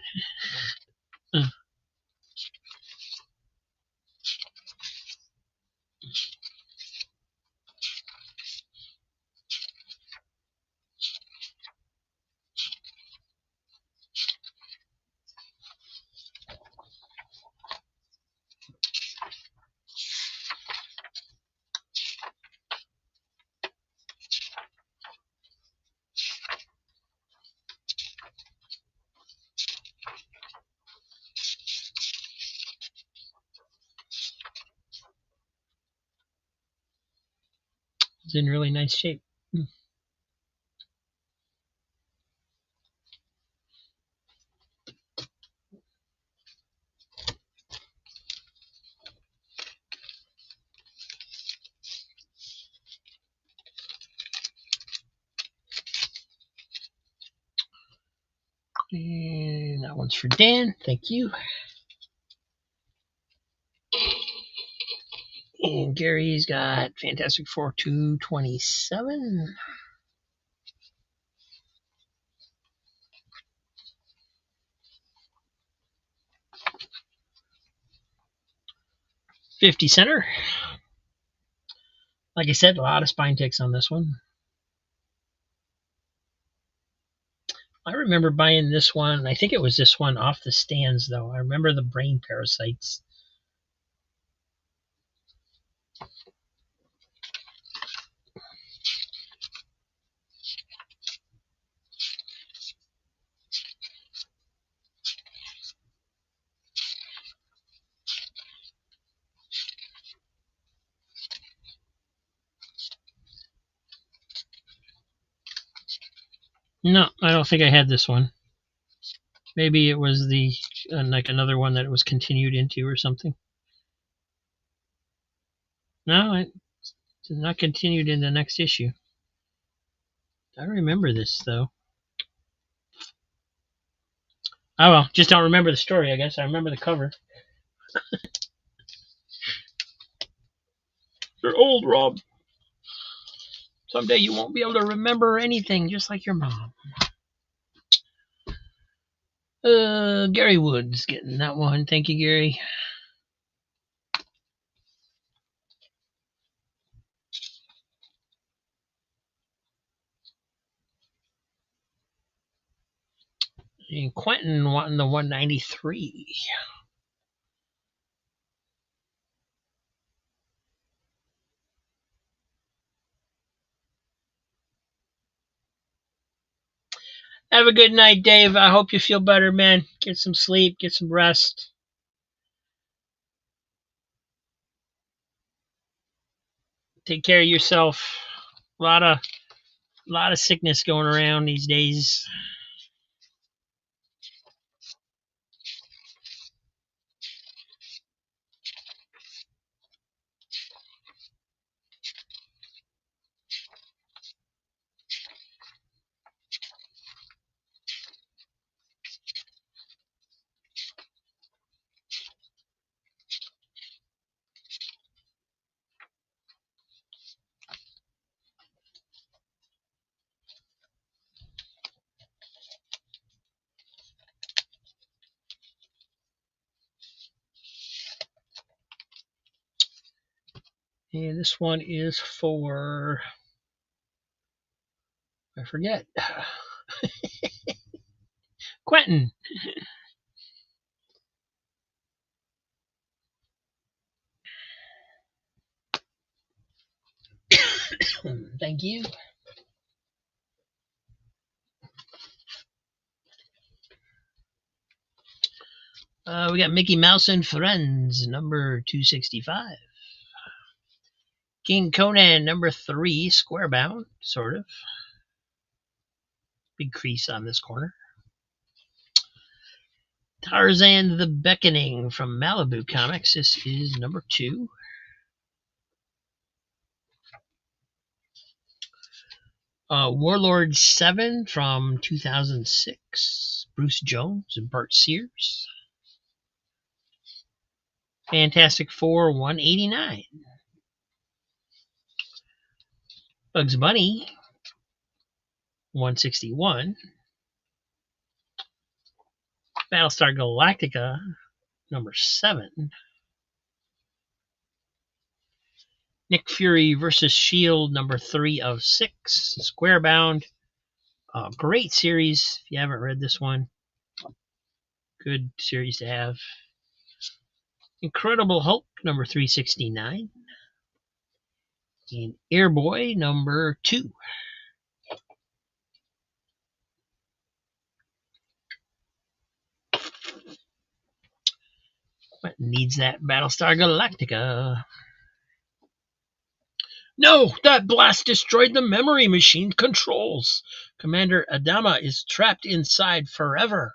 It's in really nice shape. And that one's for Dan. Thank you. And Gary's got Fantastic Four 227. $50 center. Like I said, a lot of spine ticks on this one. I remember buying this one. I think it was this one off the stands, though. I remember the brain parasites. No, I don't think I had this one. Maybe it was the like another one that it was continued into or something. No, it's not continued in the next issue. I remember this, though. Oh, well, just don't remember the story, I guess. I remember the cover. You're old, Rob. Someday you won't be able to remember anything, just like your mom. Gary Woods getting that one. Thank you, Gary. And Quentin wanting the 193. Have a good night, Dave. I hope you feel better, man. Get some sleep, get some rest. Take care of yourself. A lot of sickness going around these days. And this one is for, I forget. Quentin. Thank you. We got Mickey Mouse and Friends, number 265. King Conan, number 3, square bound, sort of. Big crease on this corner. Tarzan the Beckoning from Malibu Comics. This is number 2. Warlord 7 from 2006. Bruce Jones and Bart Sears. Fantastic Four 189. Bugs Bunny 161. Battlestar Galactica number 7. Nick Fury versus Shield number 3 of 6. Square bound. Great series. If you haven't read this one, good series to have. Incredible Hulk number 369. And Airboy number 2. Quentin needs that Battlestar Galactica. No, that blast destroyed the memory machine controls. Commander Adama is trapped inside forever.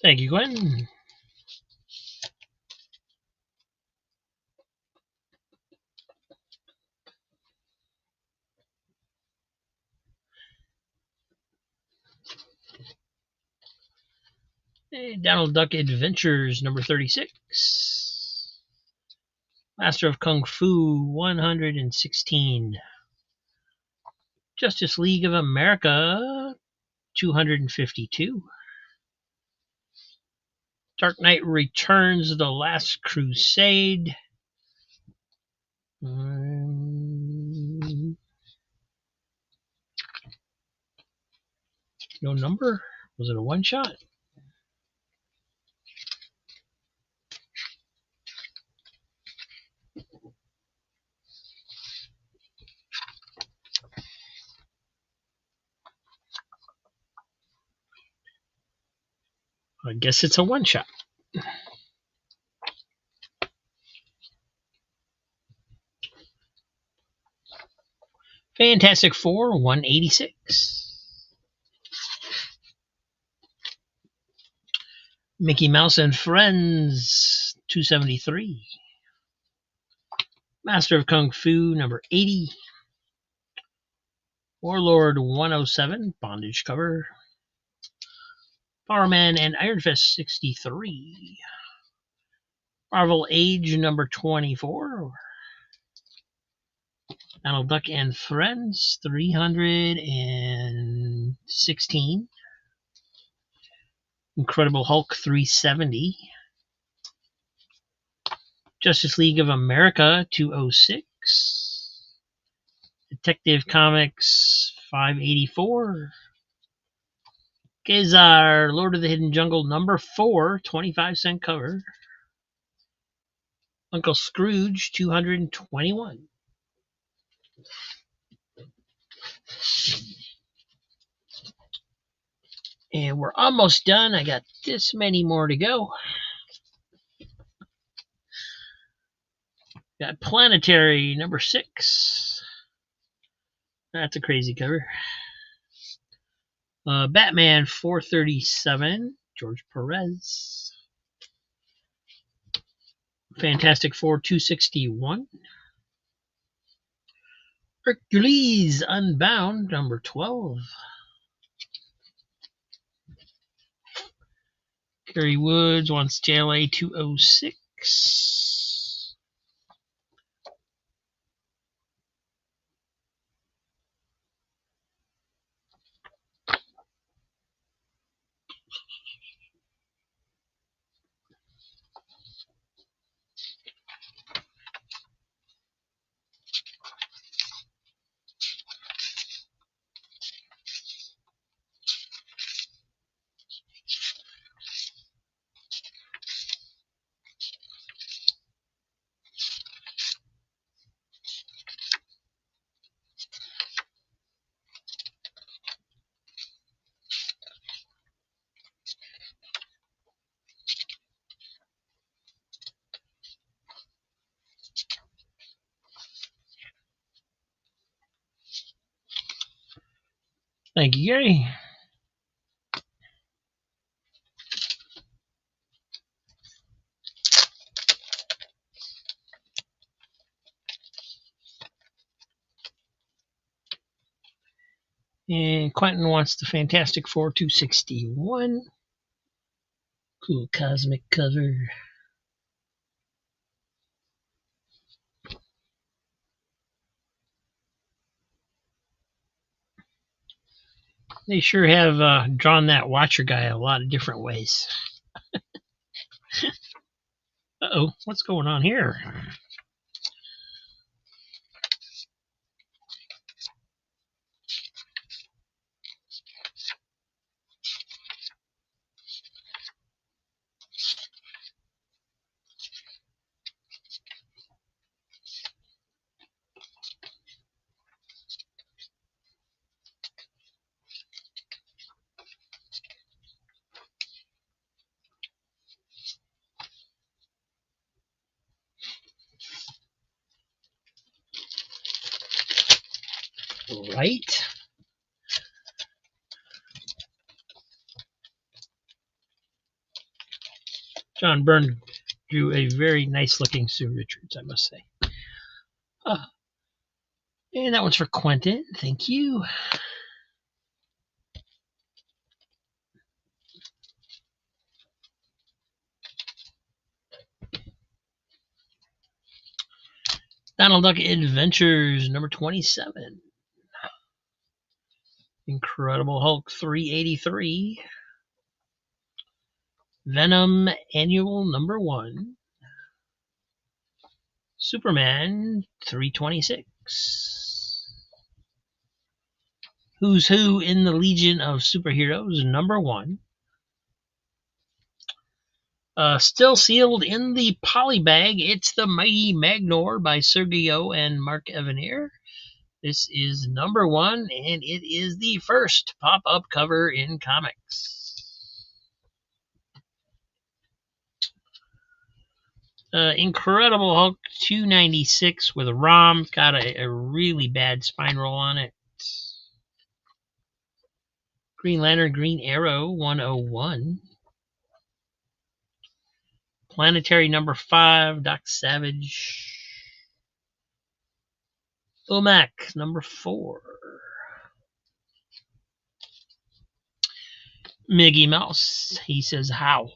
Thank you, Gwen. Hey, Donald Duck Adventures number 36. Master of Kung Fu 116. Justice League of America 252. Dark Knight Returns, The Last Crusade No number? Was it a one shot? I guess it's a one shot. Fantastic Four 186. Mickey Mouse and Friends 273. Master of Kung Fu number 80. Warlord 107 bondage cover. Power Man and Iron Fist 63. Marvel Age number 24. Donald Duck and Friends 316. Incredible Hulk 370. Justice League of America 206. Detective Comics 584. Kazar, Lord of the Hidden Jungle number 4, 25-cent cover. Uncle Scrooge 221. And we're almost done. I got this many more to go. Got Planetary number 6. That's a crazy cover. Batman 437, George Perez. Fantastic Four 261. Hercules Unbound number 12. Gary Woods wants JLA 206. Thank you, Gary. And Quentin wants the Fantastic Four 261. Cool cosmic cover. They sure have drawn that Watcher guy a lot of different ways. Uh-oh, what's going on here? Right? John Byrne drew a very nice looking Sue Richards, I must say. And that one's for Quentin. Thank you. Donald Duck Adventures number 27. Incredible Hulk 383. Venom Annual number 1. Superman 326. Who's Who in the Legion of Superheroes, number 1. Still sealed in the polybag, it's the Mighty Magnor by Sergio and Mark Evanier. This is number 1, and it is the first pop-up cover in comics. Incredible Hulk 296 with Rom. Got a really bad spine roll on it. Green Lantern Green Arrow 101. Planetary number 5, Doc Savage. Umac number 4. Mickey Mouse, he says how.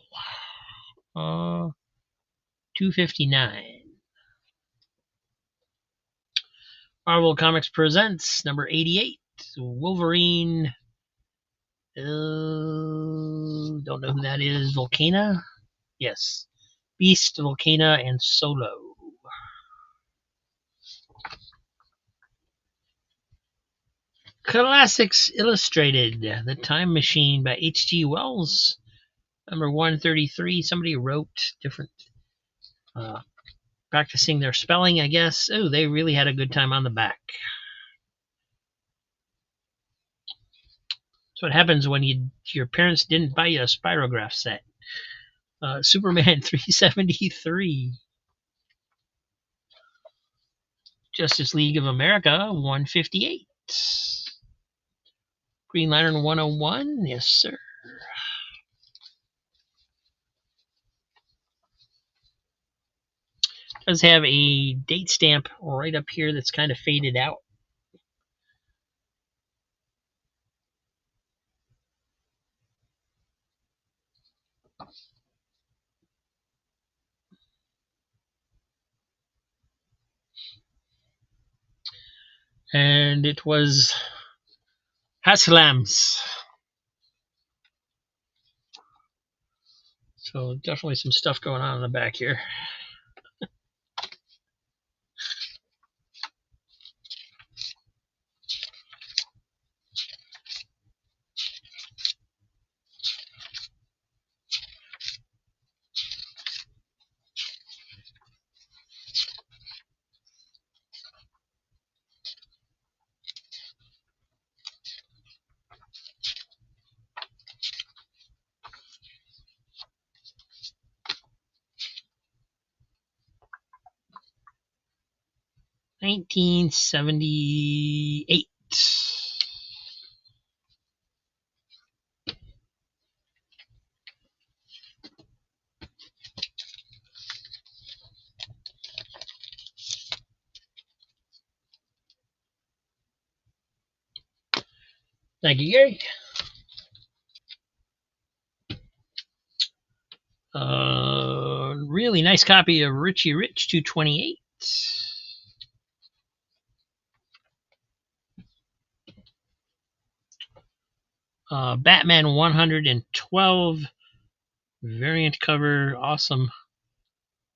259. Marvel Comics presents number 88, Wolverine. Don't know who that is. Volcana? Yes. Beast, Volcana, and Solo. Classics Illustrated, The Time Machine by H.G. Wells. Number 133. Somebody wrote different, practicing their spelling, I guess. Oh, they really had a good time on the back. That's what happens when your parents didn't buy you a Spirograph set. Superman 373. Justice League of America 158. Green Lantern 101. Yes, sir. Does have a date stamp right up here that's kind of faded out. And it was Haslam's. So definitely some stuff going on in the back here. $1978. Thank you, Gary. Really nice copy of Richie Rich 228. Batman 112 variant cover, awesome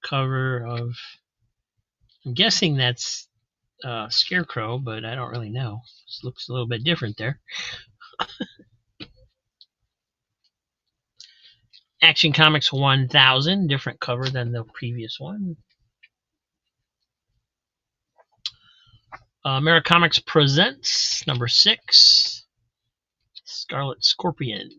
cover of, I'm guessing that's Scarecrow, but I don't really know. This looks a little bit different there. Action Comics 1000, different cover than the previous one. Americomics presents number 6, Scarlet Scorpion.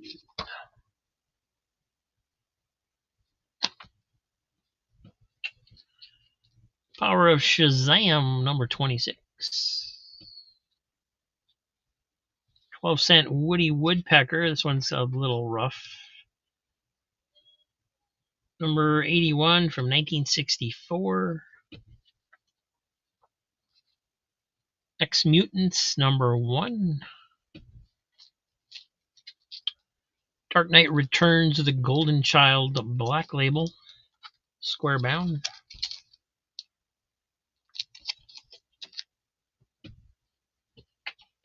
Power of Shazam number 26. 12-cent Woody Woodpecker. This one's a little rough. Number 81 from 1964. X-Mutants number 1. Dark Knight Returns of the Golden Child, Black Label, square bound.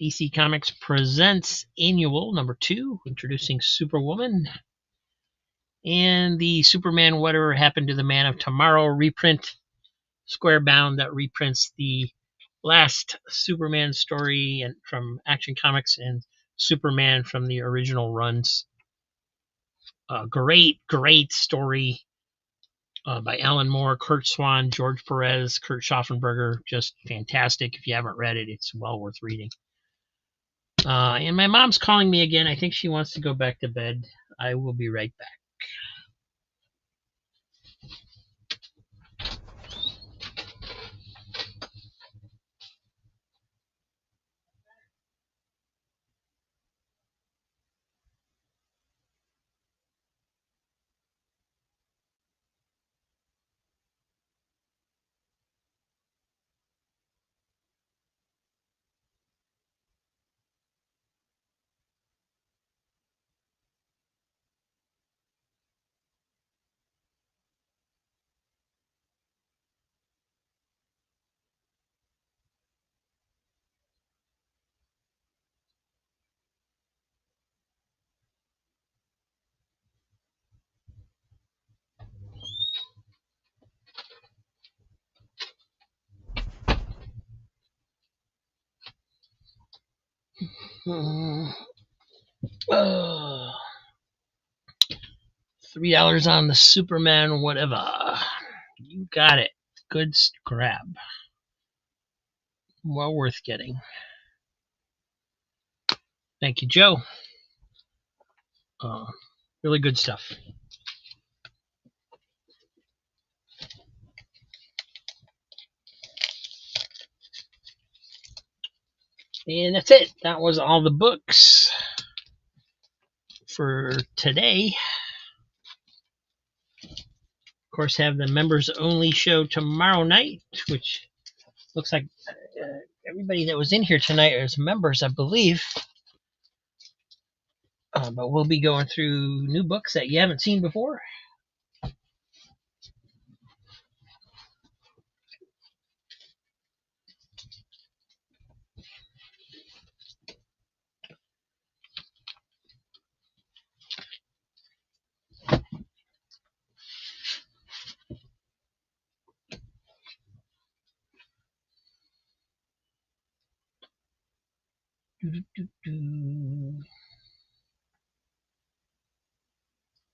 DC Comics presents Annual number 2, introducing Superwoman. And the Superman Whatever Happened to the Man of Tomorrow reprint Square Bound that reprints the last Superman story and from Action Comics and Superman from the original runs. Great story by Alan Moore, Kurt Swan, George Perez, Kurt Schaffenberger. Just fantastic. If you haven't read it, it's well worth reading. And my mom's calling me again. I think she wants to go back to bed. I will be right back. $3 on the Superman, whatever. You got it. Good grab. Well worth getting. Thank you, Joe. Really good stuff. And that's it. That was all the books for today. Of course, have the members only show tomorrow night, which looks like everybody that was in here tonight is members, I believe. But we'll be going through new books that you haven't seen before.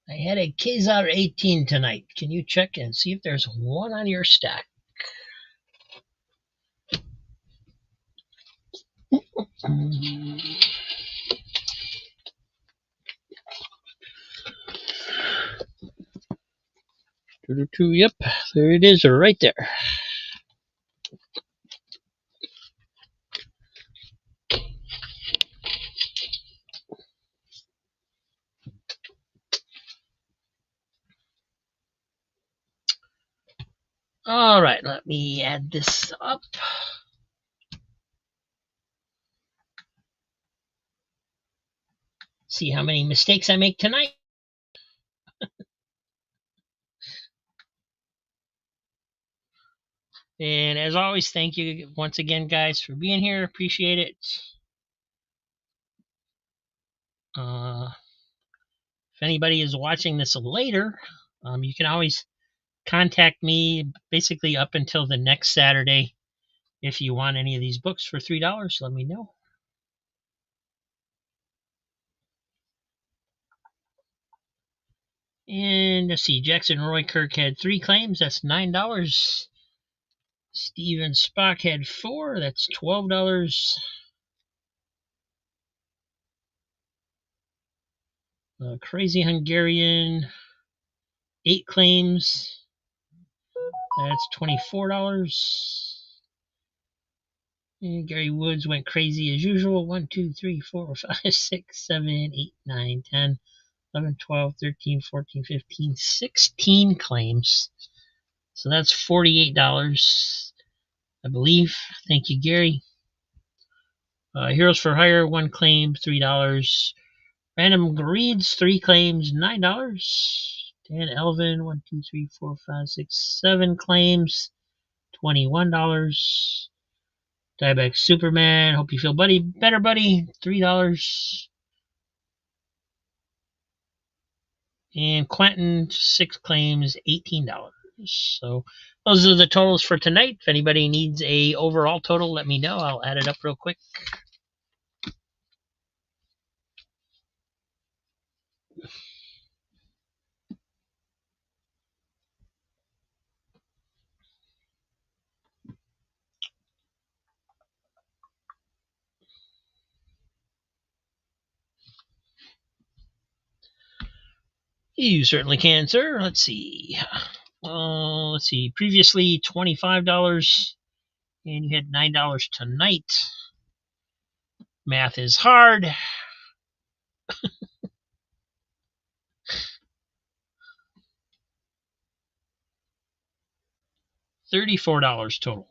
I had a Kazar 18 tonight. Can you check and see if there's one on your stack? Yep, there it is right there. All right, let me add this up. See how many mistakes I make tonight. And as always, thank you once again, guys, for being here. Appreciate it. If anybody is watching this later, you can always contact me basically up until the next Saturday. If you want any of these books for $3, let me know. And let's see, Jackson Roy Kirk had 3 claims. That's $9. Steven Spock had 4. That's $12. Crazy Hungarian, 8 claims. That's $24. And Gary Woods went crazy as usual. 1, 2, 3, 4, 5, 6, 7, 8, 9, 10, 11, 12, 13, 14, 15, 16 claims. So that's $48, I believe. Thank you, Gary. Heroes for Hire, 1 claim, $3. Random Reads, 3 claims, $9. Dan Elvin, 1, 2, 3, 4, 5, 6, 7 claims, $21. Dieback Superman, Hope You Feel Better Buddy, $3. And Quentin, 6 claims, $18. So Those are the totals for tonight. If anybody needs a overall total, let me know. I'll add it up real quick. You certainly can, sir. Let's see. Previously $25, and you had $9 tonight. Math is hard. $34 total.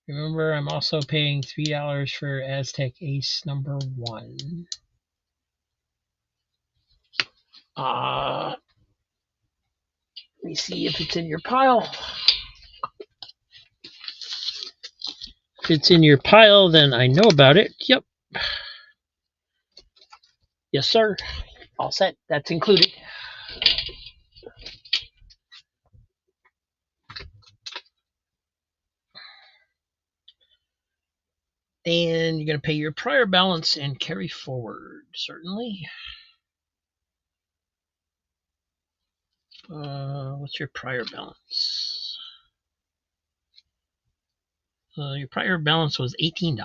Remember, I'm also paying $3 for Aztec Ace number 1. Let me see if it's in your pile. If it's in your pile, then I know about it. Yep. Yes, sir. All set. That's included. And you're going to pay your prior balance and carry forward, certainly. What's your prior balance? Your prior balance was $18.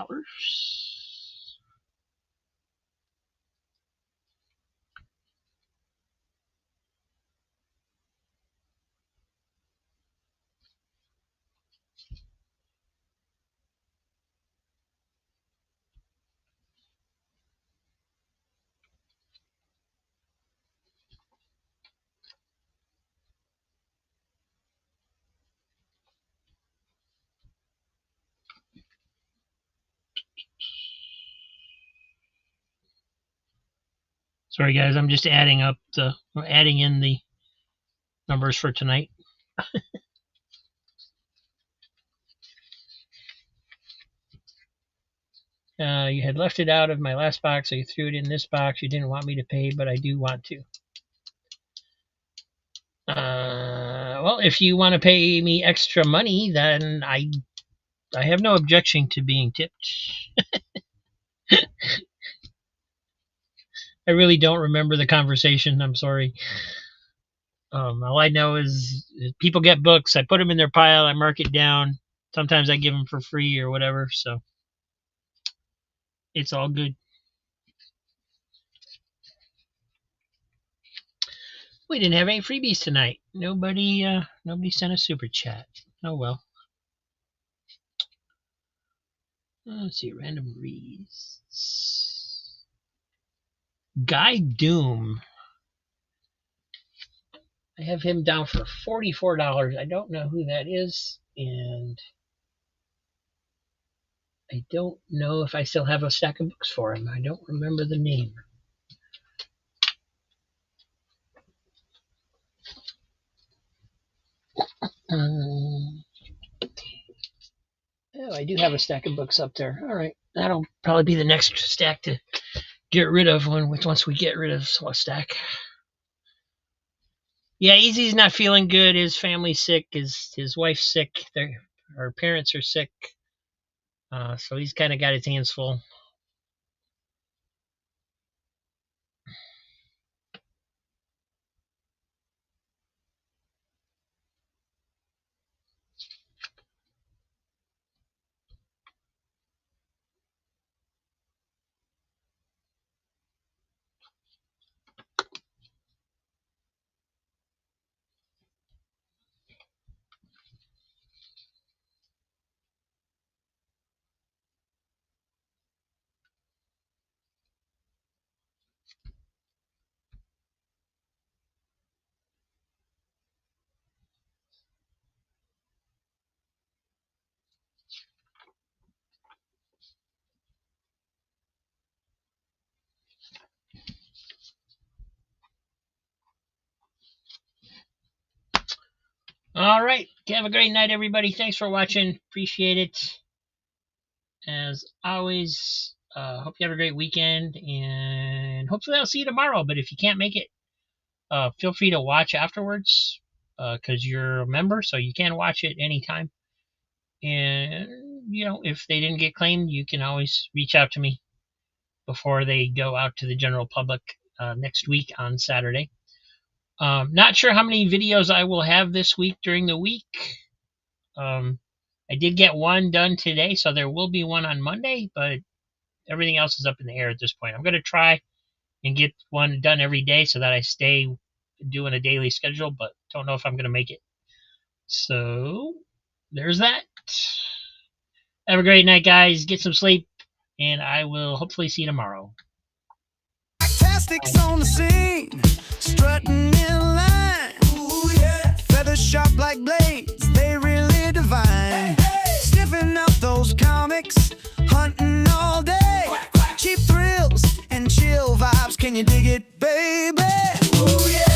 Sorry, guys. I'm just adding in the numbers for tonight. You had left it out of my last box, so you threw it in this box. You didn't want me to pay, but I do want to. Well, if you want to pay me extra money, then I have no objection to being tipped. I really don't remember the conversation. I'm sorry. All I know is people get books. I put them in their pile. I mark it down. Sometimes I give them for free or whatever. So it's all good. We didn't have any freebies tonight. Nobody sent a super chat. Oh well. Let's see. Random reads. Guy Doom. I have him down for $44. I don't know who that is, and I don't know if I still have a stack of books for him. I don't remember the name. Oh, I do have a stack of books up there. All right, that'll probably be the next stack to get rid of once we get rid of a stack. Yeah, Easy's not feeling good. His family's sick. His wife's sick. Her parents are sick. So he's kind of got his hands full. All right. Have a great night, everybody. Thanks for watching. Appreciate it. As always, hope you have a great weekend, and hopefully I'll see you tomorrow. But if you can't make it, feel free to watch afterwards, because you're a member, so you can watch it anytime. And, you know, if they didn't get claimed, you can always reach out to me before they go out to the general public next week on Saturday. Not sure how many videos I will have this week during the week. I did get one done today, so there will be one on Monday, but everything else is up in the air at this point. I'm going to try and get one done every day so that I stay doing a daily schedule, but don't know if I'm going to make it. So there's that. Have a great night, guys. Get some sleep, and I will hopefully see you tomorrow. Fantastics on the scene, strutting in line. Ooh, yeah. Feathers sharp like blades, they really divine. Sniffing up those comics, hunting all day. Cheap thrills and chill vibes, can you dig it, baby? Ooh, yeah.